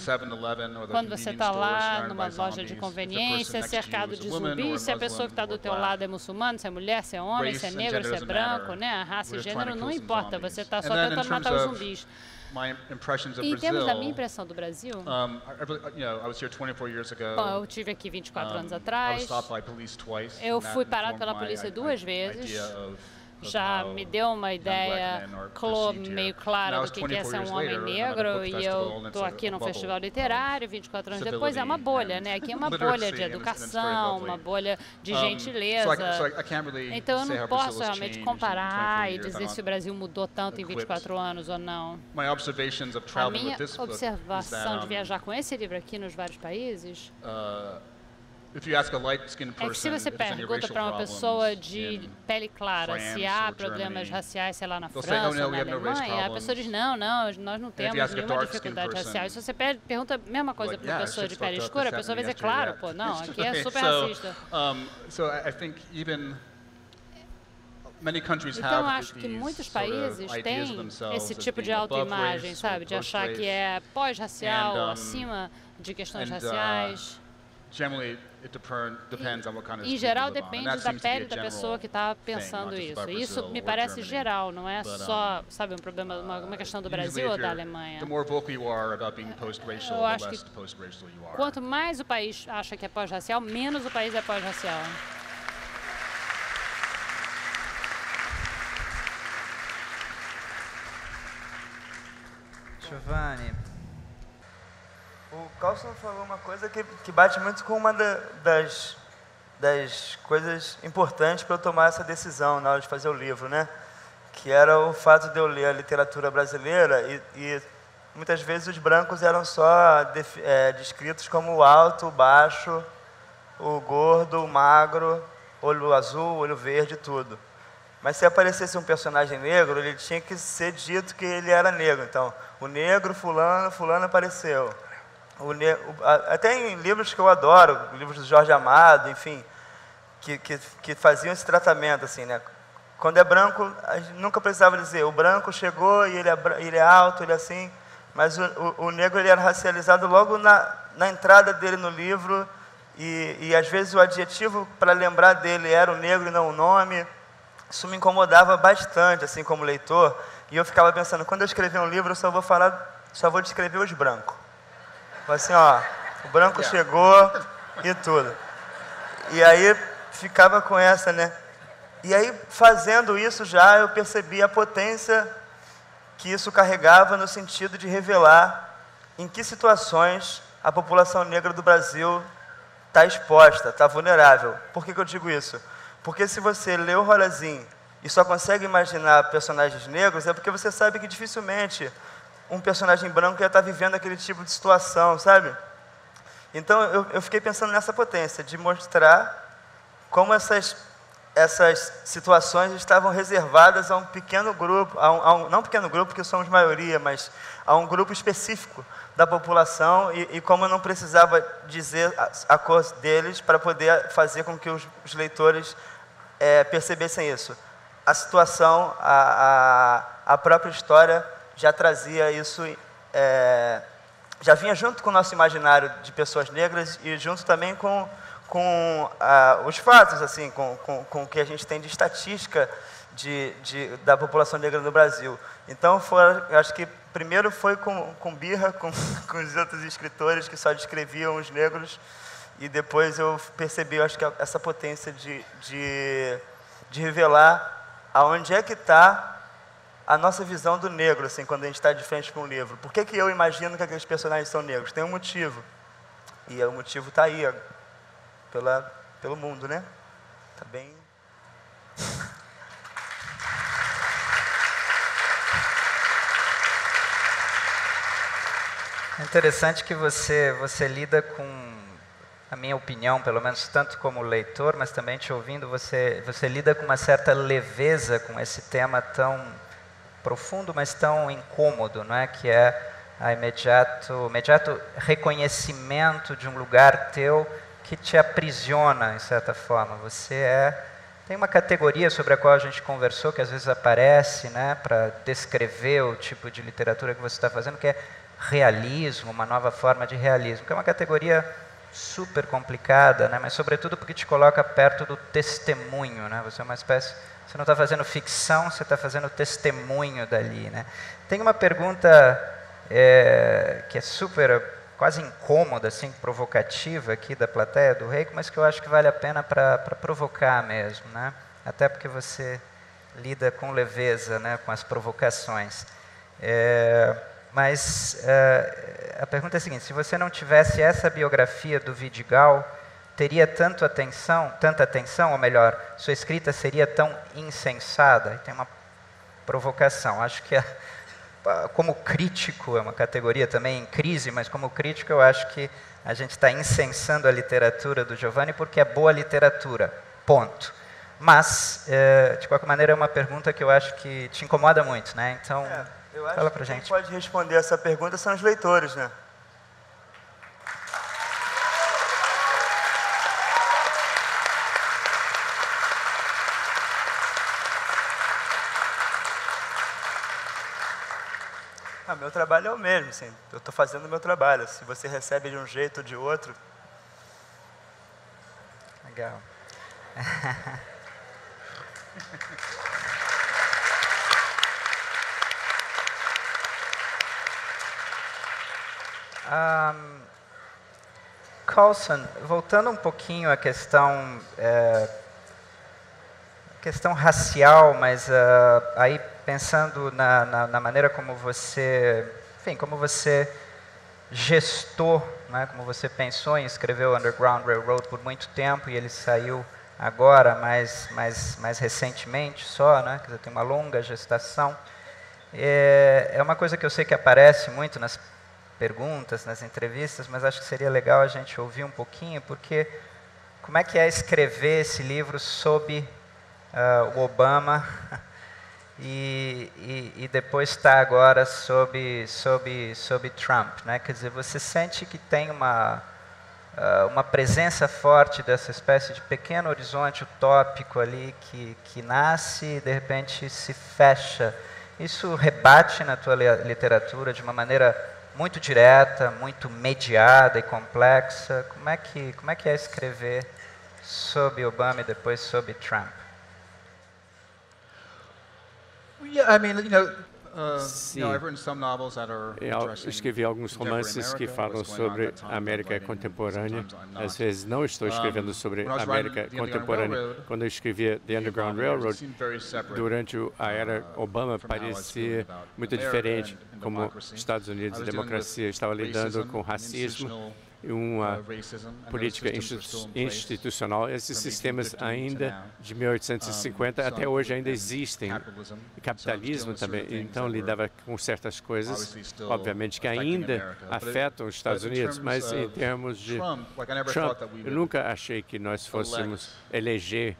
quando você está lá numa loja de conveniência, cercado de zumbis, se a pessoa que está do teu lado é muçulmana, se é mulher, se é homem, se é negro, se é branco, né? A raça e gênero não importa, você está só tentando matar os zumbis. E em termos da minha impressão do Brasil, eu estive aqui 24 anos atrás, eu fui parado pela polícia 2 vezes, já me deu uma ideia meio clara do que é ser um homem negro, e eu estou aqui num festival literário, 24 anos depois, é uma bolha, né? Aqui é uma bolha de educação, uma bolha de gentileza. Então eu não posso realmente comparar e dizer se o Brasil mudou tanto em 24 anos ou não. A minha observação de viajar com esse livro aqui nos vários países é que se você pergunta para uma pessoa de pele clara se há problemas raciais, sei lá, na França ou na Alemanha, a pessoa diz, não, nós não temos nenhuma dificuldade racial. E se você pergunta a mesma coisa para uma pessoa de pele escura, a pessoa vai dizer, claro, pô, não, aqui é super racista. Então, acho que muitos países têm esse tipo de autoimagem, sabe, de achar que é pós-racial, acima de questões raciais. Em geral, depende da pele da pessoa que está pensando isso. Isso me parece geral, não é só, sabe, um problema, uma questão do Brasil ou da Alemanha. Eu acho que quanto mais o país acha que é pós-racial, menos o país é pós-racial. Giovanni. O Carlson falou uma coisa que bate muito com uma das coisas importantes para eu tomar essa decisão na hora de fazer o livro, né? Que era o fato de eu ler a literatura brasileira e muitas vezes os brancos eram só descritos como o alto, o baixo, o gordo, o magro, olho azul, olho verde, tudo. Mas se aparecesse um personagem negro, ele tinha que ser dito que ele era negro. Então, o negro, fulano apareceu. Até em livros que eu adoro, livros do Jorge Amado, enfim, que faziam esse tratamento, assim, né? Quando é branco, a gente nunca precisava dizer, o branco chegou e ele é alto, ele é assim, mas o negro ele era racializado logo na entrada dele no livro, e às vezes o adjetivo para lembrar dele era o negro e não o nome. Isso me incomodava bastante, assim, como leitor, e eu ficava pensando, quando eu escrever um livro, eu só vou descrever os brancos. Assim, ó, o branco chegou e tudo. E aí ficava com essa, né? E aí, fazendo isso já, eu percebi a potência que isso carregava no sentido de revelar em que situações a população negra do Brasil está exposta, está vulnerável. Por que eu digo isso? Porque se você lê o Rorazinho e só consegue imaginar personagens negros, é porque você sabe que dificilmente um personagem branco ia estar vivendo aquele tipo de situação, sabe? Então, eu fiquei pensando nessa potência, de mostrar como essas situações estavam reservadas a um pequeno grupo, não um pequeno grupo, porque somos maioria, mas a um grupo específico da população, e como eu não precisava dizer a cor deles para poder fazer com que os leitores percebessem isso. A situação, a própria história já trazia isso já vinha junto com o nosso imaginário de pessoas negras e junto também com os fatos, assim, com o que a gente tem de estatística da população negra no Brasil. Então, eu acho que primeiro foi com birra, com os outros escritores que só descreviam os negros, e depois eu percebi, eu acho que essa potência de revelar aonde é que está a nossa visão do negro, assim, quando a gente está de frente com um livro. Por que eu imagino que aqueles personagens são negros? Tem um motivo. E o motivo está aí, pelo mundo, né? Tá bem... É interessante que você lida com, a minha opinião, pelo menos tanto como leitor, mas também te ouvindo, você lida com uma certa leveza com esse tema tão profundo, mas tão incômodo, não é? Que é o imediato reconhecimento de um lugar teu que te aprisiona, em certa forma. Tem uma categoria sobre a qual a gente conversou, que às vezes aparece, né, para descrever o tipo de literatura que você está fazendo, que é realismo, uma nova forma de realismo, que é uma categoria super complicada, né, mas sobretudo porque te coloca perto do testemunho, né? Você é uma espécie, você não está fazendo ficção, você está fazendo testemunho dali, né? Tem uma pergunta que é super, quase incômoda, assim, provocativa aqui da plateia do Reico, mas que eu acho que vale a pena para provocar mesmo, né? Até porque você lida com leveza, né, com as provocações. Mas a pergunta é a seguinte: se você não tivesse essa biografia do Vidigal, teria tanta atenção, ou melhor, sua escrita seria tão insensada? E tem uma provocação. Acho que, como crítico, é uma categoria também em crise, mas como crítico eu acho que a gente está insensando a literatura do Giovanni porque é boa literatura, ponto. Mas, de qualquer maneira, é uma pergunta que eu acho que te incomoda muito, né? Então... Fala pra gente. Quem pode responder essa pergunta são os leitores, né? Meu trabalho é o mesmo, assim, eu estou fazendo o meu trabalho. Se você recebe de um jeito ou de outro... Legal. Coulson, voltando um pouquinho à questão racial, mas aí pensando na maneira como você, enfim, como você gestou, né, como você pensou em escrever o Underground Railroad por muito tempo, e ele saiu agora, mais recentemente só, né, quer dizer, tem uma longa gestação. É uma coisa que eu sei que aparece muito nas perguntas, nas entrevistas, mas acho que seria legal a gente ouvir um pouquinho, porque como é que é escrever esse livro sob o Obama e depois está agora sob Trump, né? Quer dizer, você sente que tem uma presença forte dessa espécie de pequeno horizonte utópico ali que nasce e de repente se fecha. Isso rebate na tua literatura de uma maneira muito direta, muito mediada e complexa. Como é que é escrever sob Obama e depois sob Trump? Yeah, I mean, Sim, eu escrevi alguns romances que falam sobre a América contemporânea. Às vezes não estou escrevendo sobre a América contemporânea. Quando eu escrevia The Underground Railroad, durante a era Obama, parecia muito diferente, como Estados Unidos e democracia estava lidando com racismo e uma política institucional. Esses sistemas ainda de 1850 até hoje ainda existem. E capitalismo também, então lidava com certas coisas, obviamente, que ainda afetam os Estados Unidos, mas em termos de Trump, eu nunca achei que nós fôssemos eleger.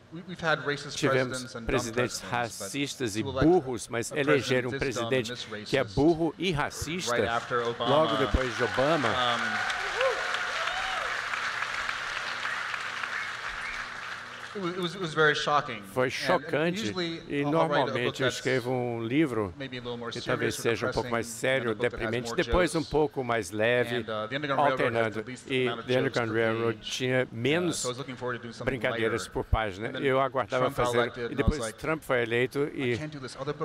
Tivemos presidentes racistas e burros, mas eleger um presidente que é burro e racista logo depois de Obama. Foi chocante. E normalmente eu escrevo um livro que talvez seja um pouco mais sério, deprimente, depois um pouco mais leve, alternando. E The Underground Railroad tinha menos brincadeiras por página. Eu aguardava fazer. E depois Trump foi eleito e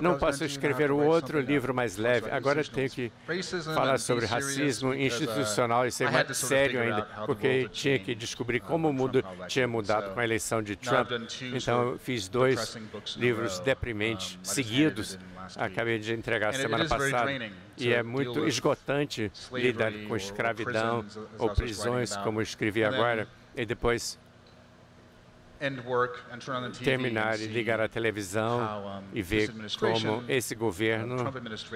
não posso escrever o outro livro mais leve. Agora tenho que falar sobre racismo institucional e ser mais sério ainda, porque tinha que descobrir como o mundo tinha mudado com a eleição de Trump. Então, eu fiz 2 livros deprimentes seguidos. Acabei de entregar semana passada. E é muito esgotante lidar com escravidão ou prisões, como eu escrevi agora, e depois terminar e ligar a televisão e ver como esse governo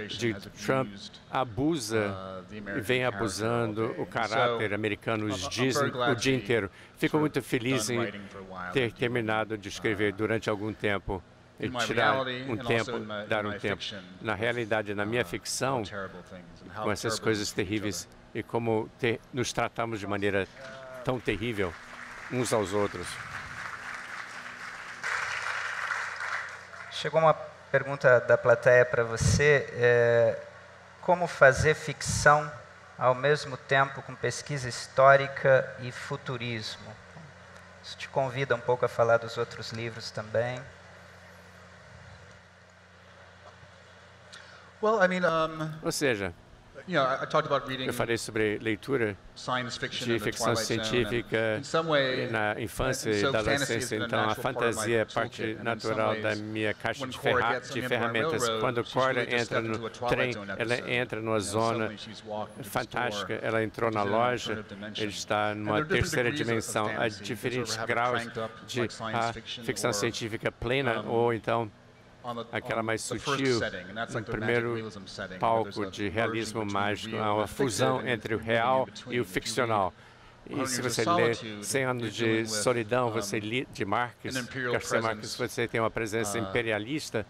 de Trump abusa e vem abusando o caráter americano, os dizem o dia inteiro. Fico muito feliz em ter terminado de escrever durante algum tempo e tirar um tempo, dar um tempo. Na realidade, na minha ficção, com essas coisas terríveis e como nos tratamos de maneira tão terrível uns aos outros. Chegou uma pergunta da plateia para você. Como fazer ficção ao mesmo tempo com pesquisa histórica e futurismo? Isso te convida um pouco a falar dos outros livros também. Ou seja, eu falei sobre leitura de ficção científica na infância e da adolescência. Então, a fantasia é parte natural da minha caixa de ferramentas. Quando Cora entra no trem, ela entra numa zona fantástica. Ela entrou na loja, ele está numa terceira dimensão. Há diferentes graus de ficção científica plena ou então aquela mais sutil, no primeiro palco de realismo mágico, há uma fusão entre o real e o ficcional. E se você lê 100 Anos de Solidão, você lê de Garcia Marques, você tem uma presença imperialista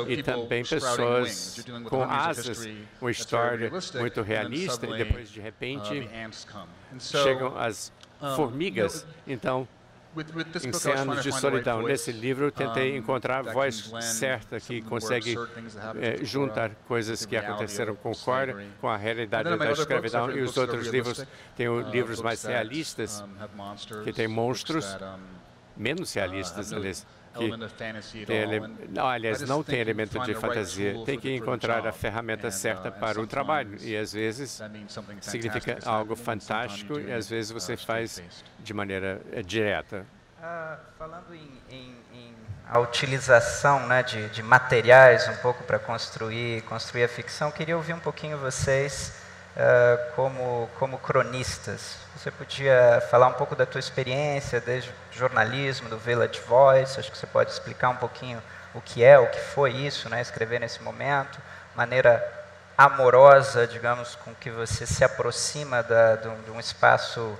e também pessoas com asas, uma história muito realista, e depois, de repente, chegam as formigas. Então, em 100 Anos de Solidão, nesse livro, eu tentei encontrar a voz certa que consegue juntar coisas que aconteceram com Cora, com a realidade da escravidão. E os outros livros têm livros mais realistas, que têm monstros menos realistas, aliás. Não tem elemento de fantasia. Tem que encontrar a ferramenta certa para o trabalho. E, às vezes, significa algo fantástico e, às vezes, você faz de maneira direta. Falando em a utilização, né, de materiais um pouco para construir a ficção, queria ouvir um pouquinho vocês como cronistas. Você podia falar um pouco da tua experiência desde jornalismo, do Village Voice. Acho que você pode explicar um pouquinho o que foi isso, né, escrever nesse momento, maneira amorosa, digamos, com que você se aproxima de um espaço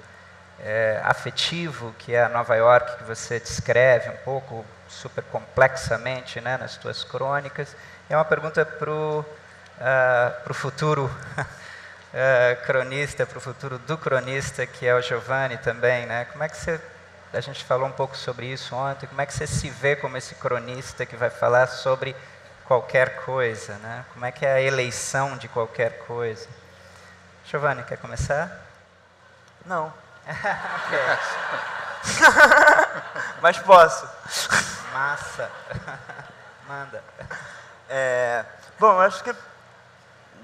afetivo, que é a Nova York, que você descreve um pouco, super complexamente, né, nas tuas crônicas. É uma pergunta para o futuro cronista, para o futuro do cronista, que é o Giovanni também, né? Como é que a gente falou um pouco sobre isso ontem, como é que você se vê como esse cronista que vai falar sobre qualquer coisa, né? Como é que é a eleição de qualquer coisa? Giovanni, quer começar? Não. Mas posso. Massa. Manda. Bom, acho que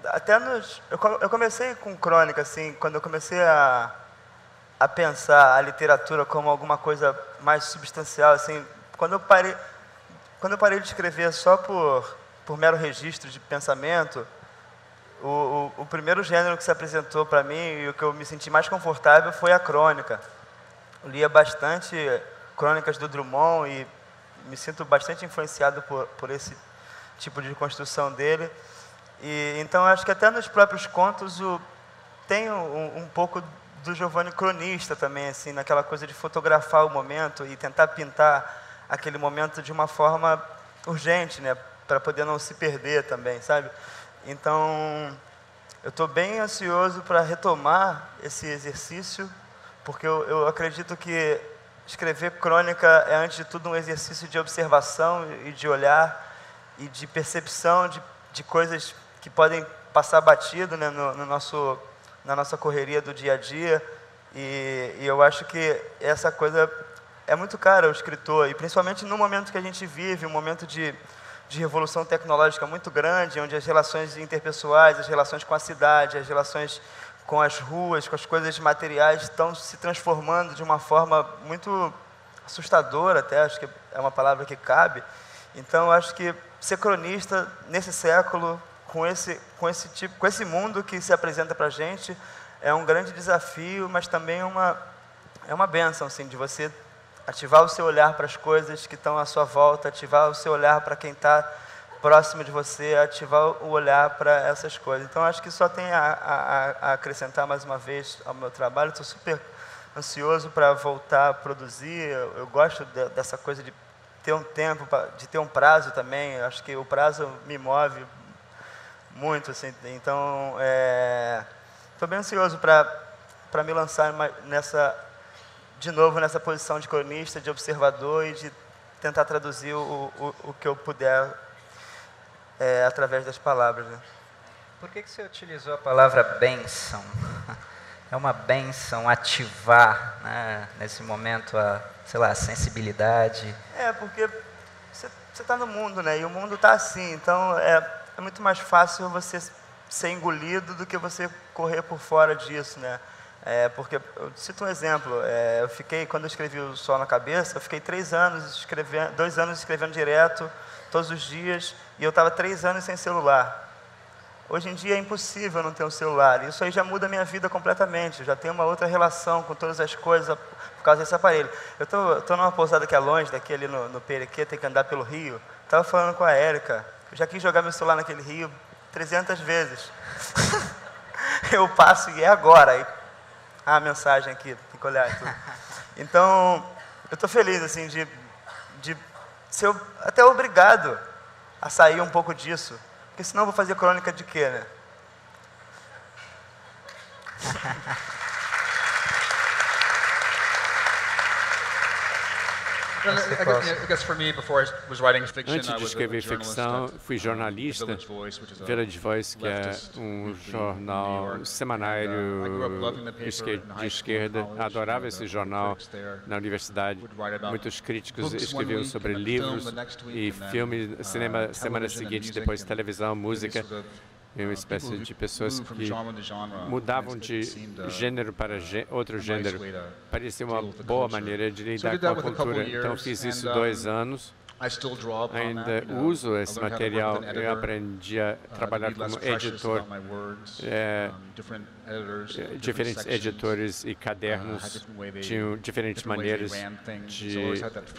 até eu comecei com crônica, assim, quando eu comecei a pensar a literatura como alguma coisa mais substancial, assim, quando eu parei de escrever só por mero registro de pensamento, o primeiro gênero que se apresentou para mim e o que eu me senti mais confortável foi a crônica. Eu lia bastante crônicas do Drummond e me sinto bastante influenciado por esse tipo de construção dele. E então acho que até nos próprios contos tem um pouco do Giovanni cronista também, assim, naquela coisa de fotografar o momento e tentar pintar aquele momento de uma forma urgente, né, para poder não se perder também, sabe? Então, eu estou bem ansioso para retomar esse exercício, porque eu acredito que escrever crônica é, antes de tudo, um exercício de observação e de olhar e de percepção de coisas que podem passar batido, né, na nossa correria do dia a dia. E eu acho que essa coisa é muito cara ao escritor, e principalmente no momento que a gente vive, um momento de revolução tecnológica muito grande, onde as relações interpessoais, as relações com a cidade, as relações com as ruas, com as coisas materiais estão se transformando de uma forma muito assustadora, até acho que é uma palavra que cabe. Então, eu acho que ser cronista nesse século, com esse mundo que se apresenta para a gente, é um grande desafio, mas também é uma bênção, assim, de você ativar o seu olhar para as coisas que estão à sua volta, ativar o seu olhar para quem está próximo de você, ativar o olhar para essas coisas. Então, acho que só tem a acrescentar mais uma vez ao meu trabalho. Estou super ansioso para voltar a produzir. Eu gosto dessa coisa de ter um tempo, de ter um prazo também. Eu acho que o prazo me move muito, assim. Então, estou bem ansioso para me lançar de novo nessa posição de cronista, de observador e de tentar traduzir o que eu puder através das palavras. Né? Por que você utilizou a palavra bênção? É uma bênção ativar, né, nesse momento a sensibilidade. Porque você está no mundo, né? E o mundo está assim, então é muito mais fácil você ser engolido do que você correr por fora disso, né? Porque, eu cito um exemplo, quando eu escrevi O Sol na Cabeça, eu fiquei 2 anos escrevendo direto, todos os dias, e eu estava 3 anos sem celular. Hoje em dia é impossível não ter um celular, isso aí já muda a minha vida completamente, eu já tenho uma outra relação com todas as coisas por causa desse aparelho. Eu estou numa pousada que é longe, daqui ali no Perequê, tem que andar pelo rio, estava falando com a Érica, eu já quis jogar meu celular naquele rio 300 vezes. Eu passo e é agora. A mensagem aqui, tem que olhar e tudo. Então, eu estou feliz, assim, de ser até obrigado a sair um pouco disso, porque senão eu vou fazer crônica de quê, né? Antes de escrever ficção, fui jornalista, Village Voice, que é um jornal semanário de esquerda. Adorava esse jornal na universidade. Muitos críticos escreviam sobre livros e filmes, cinema, semana seguinte, depois televisão, música. Uma espécie de pessoas que mudavam de gênero para outro gênero. Parecia uma boa maneira de lidar com a cultura. Então, fiz isso 2 anos. Ainda uso esse material. Eu aprendi a trabalhar como editor. Diferentes editores e cadernos tinham diferentes maneiras de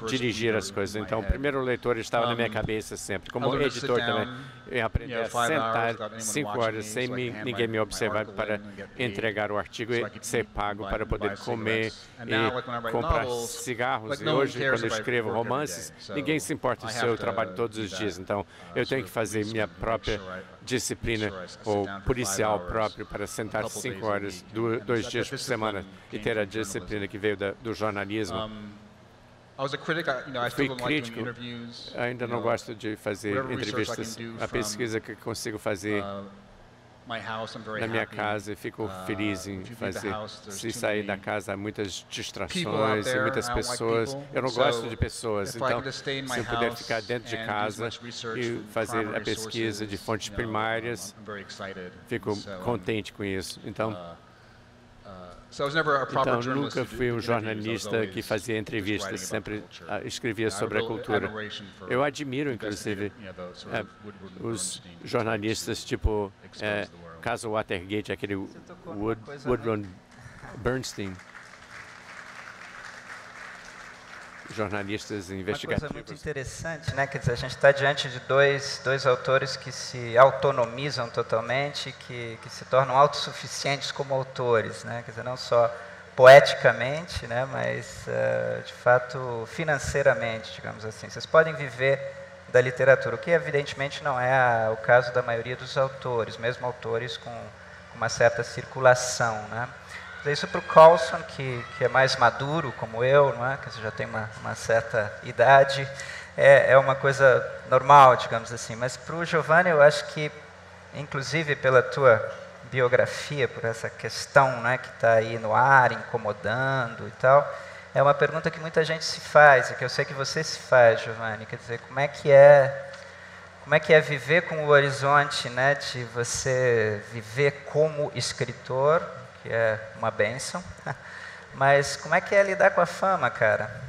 dirigir as coisas. Então, o primeiro leitor estava na minha cabeça sempre. Como editor também, eu aprendi a sentar 5 horas sem ninguém me observar para entregar o artigo e ser pago para poder comer e comprar cigarros. E hoje, quando eu escrevo romances, ninguém se importa do seu trabalho todos os dias. Então, eu tenho que fazer minha própria disciplina ou policial próprio para sentar 5 horas, 2 dias por semana e ter a disciplina que veio do jornalismo. Fui crítico, ainda não gosto de fazer entrevistas. A pesquisa que consigo fazer na minha casa, fico feliz em fazer. Se sair da casa, há muitas distrações e muitas pessoas. Eu não gosto de pessoas, então se eu puder ficar dentro de casa e fazer a pesquisa de fontes primárias, fico contente com isso. Então, nunca fui um jornalista que fazia entrevistas, sempre escrevia sobre a cultura. Eu admiro, inclusive, os jornalistas tipo caso Watergate, aquele Woodrow Bernstein, jornalistas investigativos. Uma coisa muito interessante, né? Quer dizer, a gente está diante de dois autores que se autonomizam totalmente, que se tornam autossuficientes como autores, né? Quer dizer, não só poeticamente, né? Mas, de fato, financeiramente, digamos assim. Vocês podem viver da literatura, o que evidentemente não é o caso da maioria dos autores, mesmo autores com uma certa circulação, né? Isso para o Carlson, que é mais maduro, como eu, não é? Que já tem uma certa idade, é uma coisa normal, digamos assim. Mas para o Giovanni, eu acho que, inclusive pela tua biografia, por essa questão, né, que está aí no ar, incomodando e tal, é uma pergunta que muita gente se faz, e que eu sei que você se faz, Giovanni. Quer dizer, como é que é viver com o horizonte, né, de você viver como escritor, que é uma bênção, mas como é que é lidar com a fama, cara?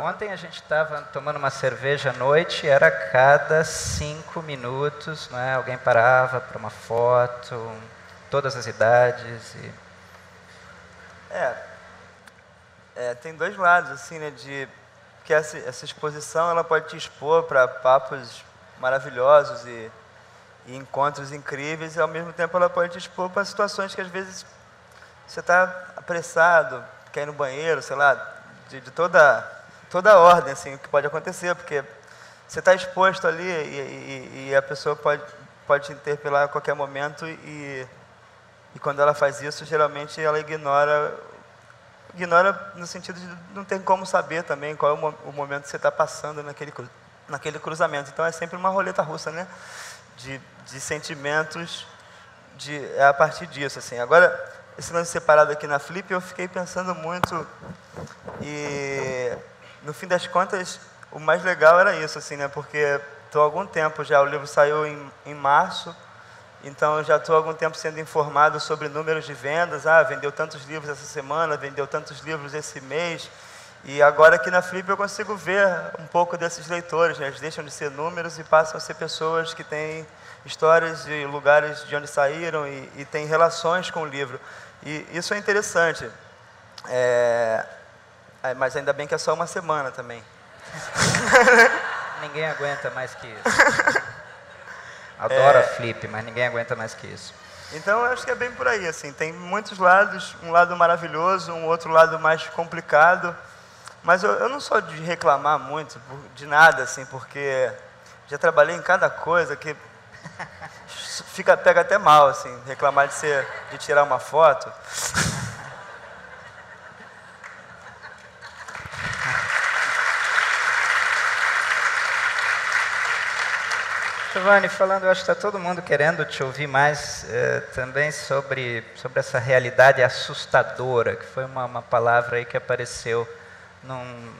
Ontem a gente estava tomando uma cerveja à noite, era a cada 5 minutos, né, alguém parava para uma foto, todas as idades. Tem dois lados, assim, né, porque essa exposição ela pode te expor para papos maravilhosos e encontros incríveis, e ao mesmo tempo ela pode te expor para situações que às vezes você está apressado, quer ir no banheiro, sei lá, de toda a ordem, assim, o que pode acontecer, porque você está exposto ali e a pessoa pode te interpelar a qualquer momento e quando ela faz isso, geralmente ela ignora no sentido de não ter como saber também qual é o momento que você está passando naquele cruzamento. Então é sempre uma roleta russa, né? De sentimentos a partir disso, assim. Agora, esse lance separado aqui na Flip, eu fiquei pensando muito e, no fim das contas, o mais legal era isso, assim, né? Porque estou há algum tempo já, o livro saiu em março, então eu já estou há algum tempo sendo informado sobre números de vendas. Vendeu tantos livros essa semana, vendeu tantos livros esse mês. E agora aqui na Flip eu consigo ver um pouco desses leitores, né? Eles deixam de ser números e passam a ser pessoas que têm histórias de lugares de onde saíram e têm relações com o livro. E isso é interessante. Mas ainda bem que é só uma semana também. Ninguém aguenta mais que isso. Adoro a Flip, mas ninguém aguenta mais que isso. Então, eu acho que é bem por aí, assim. Tem muitos lados, um lado maravilhoso, um outro lado mais complicado. Mas eu não sou de reclamar muito de nada, assim, porque já trabalhei em cada coisa que pega até mal, assim, reclamar de tirar uma foto. Giovanni, falando, eu acho que está todo mundo querendo te ouvir mais também sobre essa realidade assustadora, que foi uma palavra aí que apareceu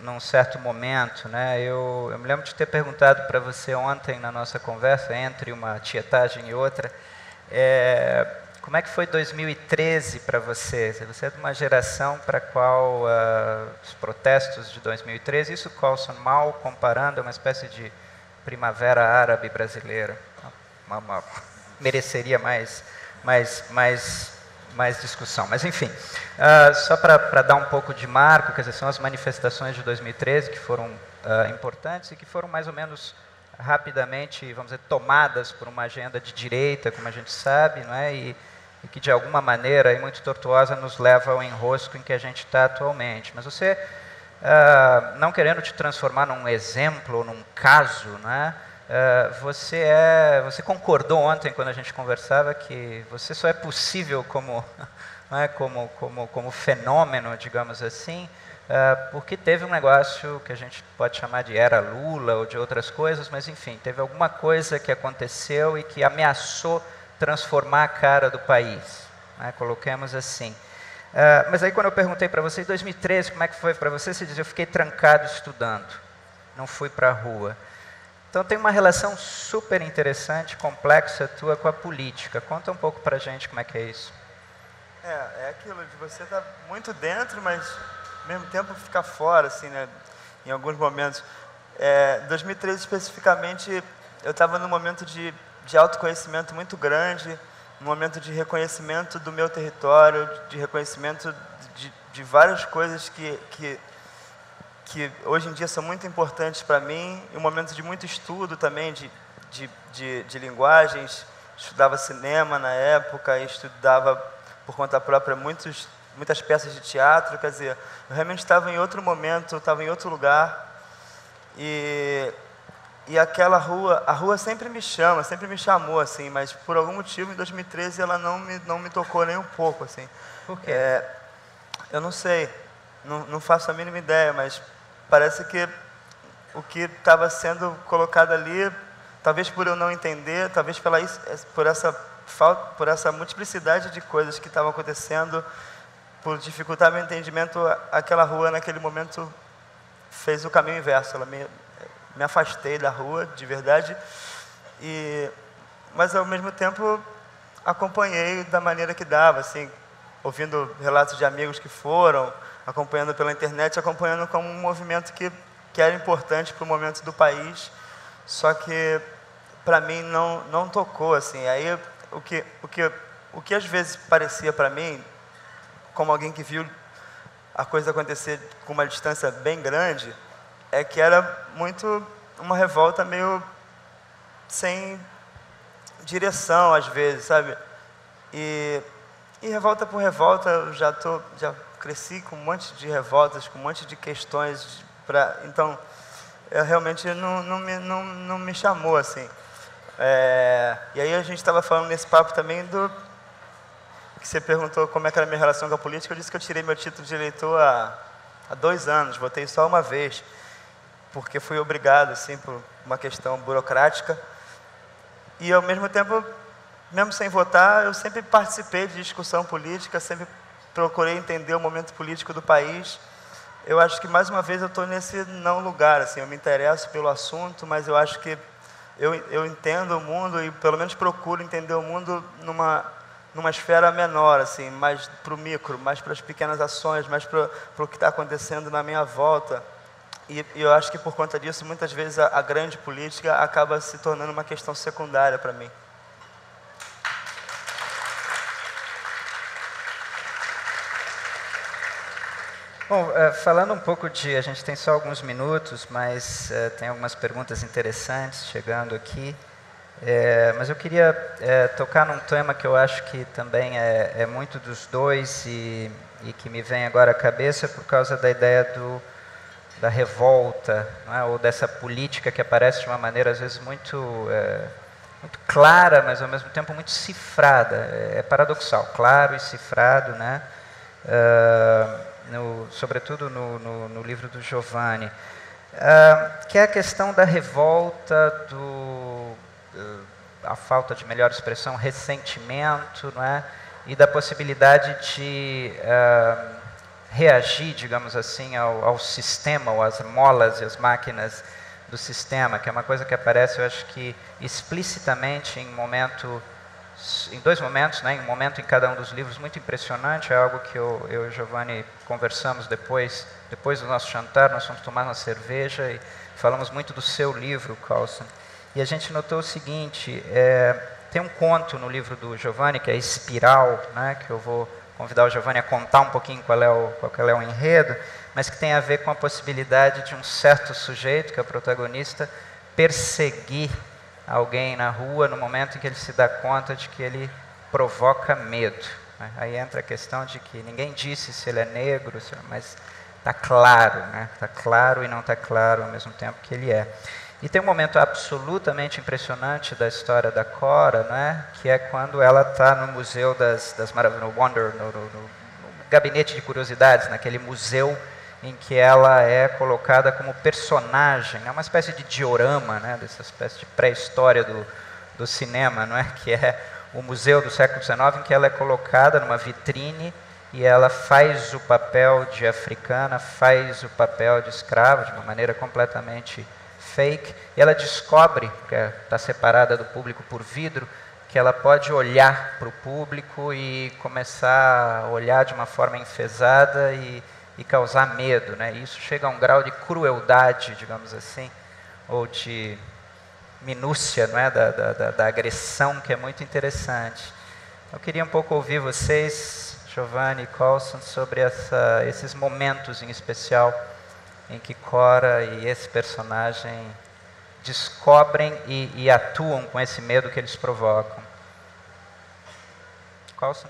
num certo momento, né? Eu me lembro de ter perguntado para você ontem na nossa conversa, entre uma tietagem e outra, como é que foi 2013 para você? Você é de uma geração para a qual os protestos de 2013, isso Carlson mal comparando, é uma espécie de primavera árabe brasileira, mereceria mais discussão. Mas, enfim, só para dar um pouco de marco, quer dizer, são as manifestações de 2013 que foram importantes e que foram mais ou menos rapidamente, vamos dizer, tomadas por uma agenda de direita, como a gente sabe, não é? E que, de alguma maneira, e muito tortuosa, nos leva ao enrosco em que a gente está atualmente. Mas você, não querendo te transformar num exemplo, num caso, né? Você concordou ontem, quando a gente conversava, que você só é possível como fenômeno, digamos assim, porque teve um negócio que a gente pode chamar de era Lula ou de outras coisas, mas enfim, teve alguma coisa que aconteceu e que ameaçou transformar a cara do país, né? Coloquemos assim. Mas aí quando eu perguntei para você, em 2013, como é que foi para você? Você dizia, eu fiquei trancado estudando, não fui para a rua. Então tem uma relação super interessante, complexa tua com a política. Conta um pouco para a gente como é que é isso. É aquilo de você estar muito dentro, mas ao mesmo tempo ficar fora, assim, né? Em alguns momentos. Em 2013 especificamente, eu estava num momento de autoconhecimento muito grande, num momento de reconhecimento do meu território, de reconhecimento de várias coisas que hoje em dia são muito importantes para mim, e um momento de muito estudo também de linguagens. Estudava cinema na época, estudava por conta própria muitas peças de teatro, quer dizer, eu realmente estava em outro momento, estava em outro lugar, e E aquela rua, a rua sempre me chama, sempre me chamou, assim, mas por algum motivo, em 2013, ela não me tocou nem um pouco, assim. Por quê? Eu não sei, não faço a mínima ideia, mas parece que o que estava sendo colocado ali, talvez por eu não entender, talvez por essa multiplicidade de coisas que estavam acontecendo, por dificultar meu entendimento, aquela rua, naquele momento, fez o caminho inverso. Ela me afastei da rua, de verdade, mas ao mesmo tempo acompanhei da maneira que dava, assim, ouvindo relatos de amigos que foram, acompanhando pela internet, acompanhando como um movimento que era importante para o momento do país, só que para mim não tocou, assim. Aí o que às vezes parecia para mim, como alguém que viu a coisa acontecer com uma distância bem grande, é que era muito uma revolta meio sem direção, às vezes, sabe? E revolta por revolta, eu já cresci com um monte de revoltas, com um monte de questões, então, eu realmente não me chamou, assim. E aí a gente estava falando nesse papo também que você perguntou como é que era a minha relação com a política. Eu disse que eu tirei meu título de eleitor há 2 anos, votei só uma vez, porque fui obrigado, assim, por uma questão burocrática. E, ao mesmo tempo, mesmo sem votar, eu sempre participei de discussão política, sempre procurei entender o momento político do país. Eu acho que, mais uma vez, eu estou nesse não lugar, assim, eu me interesso pelo assunto, mas eu acho que eu entendo o mundo e, pelo menos, procuro entender o mundo numa esfera menor, assim, mais para o micro, mais para as pequenas ações, mais para o que está acontecendo na minha volta. E eu acho que, por conta disso, muitas vezes a grande política acaba se tornando uma questão secundária para mim. Bom, falando um pouco a gente tem só alguns minutos, mas tem algumas perguntas interessantes chegando aqui. Mas eu queria tocar num tema que eu acho que também é muito dos dois e que me vem agora à cabeça por causa da ideia da revolta, não é? Ou dessa política que aparece de uma maneira às vezes muito clara, mas ao mesmo tempo muito cifrada. É paradoxal, claro e cifrado, né? Sobretudo no livro do Giovanni, que é a questão da revolta, a falta de melhor expressão, ressentimento, não é? E da possibilidade de reagir, digamos assim, ao sistema, ou às molas e às máquinas do sistema, que é uma coisa que aparece, eu acho que explicitamente em 2 momentos, né? Em um momento em cada um dos livros muito impressionante. É algo que eu e o Giovanni conversamos depois do nosso jantar. Nós fomos tomar uma cerveja e falamos muito do seu livro, Carlson. E a gente notou o seguinte, tem um conto no livro do Giovanni, que é Espiral, né? Que eu vou convidar o Giovanni a contar um pouquinho qual é o enredo, mas que tem a ver com a possibilidade de um certo sujeito, que é o protagonista, perseguir alguém na rua no momento em que ele se dá conta de que ele provoca medo, né? Aí entra a questão de que ninguém disse se ele é negro, mas está claro, né? Está claro e não está claro ao mesmo tempo que ele é. E tem um momento absolutamente impressionante da história da Cora, né? Que é quando ela está no Museu das Maravilhas, no Gabinete de Curiosidades, naquele museu em que ela é colocada como personagem, é uma espécie de diorama, né, dessa espécie de pré-história do cinema, não é? Que é o museu do século XIX, em que ela é colocada numa vitrine e ela faz o papel de africana, faz o papel de escravo, de uma maneira completamente fake, e ela descobre, que está separada do público por vidro, que ela pode olhar para o público e começar a olhar de uma forma enfesada e causar medo, né? E isso chega a um grau de crueldade, digamos assim, ou de minúcia, não é? da agressão, que é muito interessante. Eu queria um pouco ouvir vocês, Giovanni e Carlson, sobre esses momentos em especial em que Cora e esse personagem descobrem e atuam com esse medo que eles provocam. Carlson?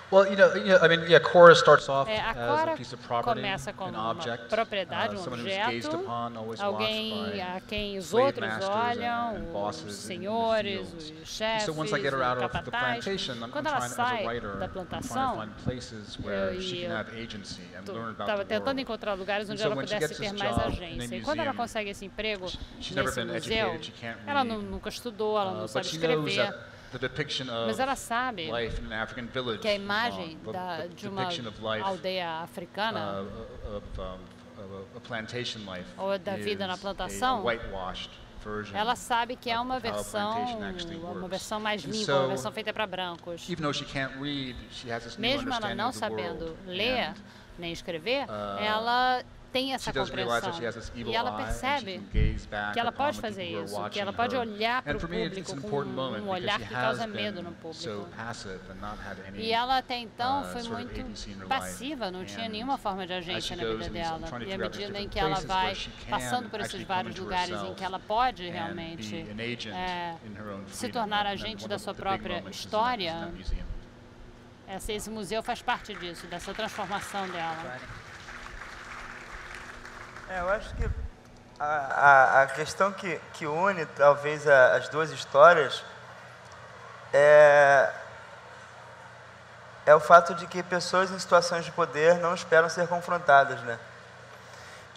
Well, I mean, yeah, Cora starts off a as a piece of property, começa como an object, uma propriedade, someone who's objeto, gazed upon, always alguém watched by a quem os slave outros masters olham, and os bosses senhores, in the fields. os chefes, So once I get her out o of the capataz. plantation, I'm Quando ela trying, as a sai writer, da I'm trying to plantação, find places where she can have agency and learn about estava the tentando world. encontrar lugares onde So ela when she pudesse gets ter this mais job agência. in a E quando ela museum, consegue esse emprego she's never nesse been museu, educated, she can't ela read, nunca estudou, ela não but sabe she knows escrever. that the depiction of Mas ela sabe life in an African village que a is imagem wrong. The de uma depiction of life, aldeia africana a plantation life ou da vida na plantação, a whitewashed version ela sabe que é uma of how a versão, plantation actually works. uma versão mais And limpa, so, uma versão feita para brancos. even though she can't read, she has this new Mesmo ela understanding não of the sabendo world. ler And nem escrever, ela tem essa she does realize compreensão that she has this evil e ela eye, and percebe she can gaze back que ela upon pode the fazer people who are isso, que watching ela pode her. olhar para And o for me, it's público an com important moment um olhar because que she causa has medo no been público. so passive and not had any E ela até então foi sort of muito agency in her life. passiva, não tinha And nenhuma forma de as she agência na goes vida and dela. trying to E à figure out these medida em different que ela places vai where she can passando por esses actually come vários into lugares em herself que ela pode and realmente be an agent in her own se freedom. tornar And agente one da of sua the big própria moments is in história, that museum. esse museu faz parte disso, dessa transformação dela. Eu acho que a questão que une talvez as duas histórias é o fato de que pessoas em situações de poder não esperam ser confrontadas, né?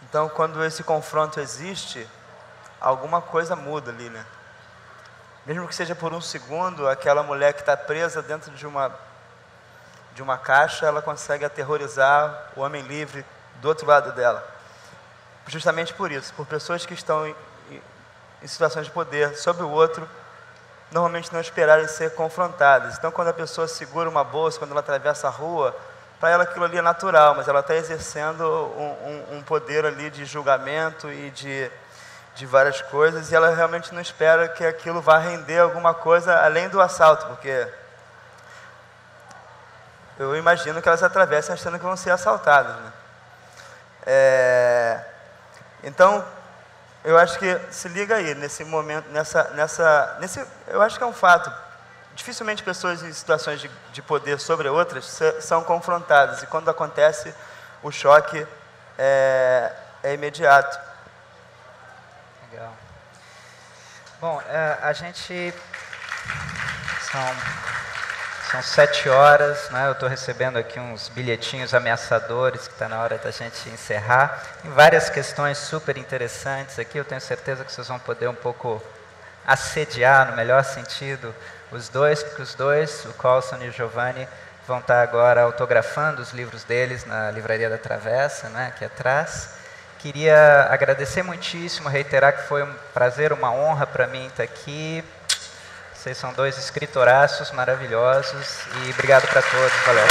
Então, quando esse confronto existe, alguma coisa muda ali, né? Mesmo que seja por um segundo, aquela mulher que está presa dentro de uma caixa, ela consegue aterrorizar o homem livre do outro lado dela. Justamente por isso, por pessoas que estão em situações de poder sobre o outro, normalmente não esperarem ser confrontadas. Então, quando a pessoa segura uma bolsa, quando ela atravessa a rua, para ela aquilo ali é natural, mas ela está exercendo um poder ali de julgamento e de várias coisas, e ela realmente não espera que aquilo vá render alguma coisa além do assalto, porque eu imagino que elas atravessem achando que vão ser assaltadas, né? Então, eu acho que se liga aí, nesse momento, eu acho que é um fato. Dificilmente pessoas em situações de poder sobre outras são confrontadas, e quando acontece, o choque é imediato. Legal. Bom, a gente... São 7 horas, né? Eu estou recebendo aqui uns bilhetinhos ameaçadores, que está na hora da gente encerrar. Tem várias questões super interessantes aqui, eu tenho certeza que vocês vão poder um pouco assediar, no melhor sentido, os dois, porque os dois, o Colson e o Giovanni, vão estar agora autografando os livros deles na Livraria da Travessa, né? Aqui atrás. Queria agradecer muitíssimo, reiterar que foi um prazer, uma honra para mim estar aqui. Vocês são 2 escritoraços maravilhosos e obrigado para todos. Valeu.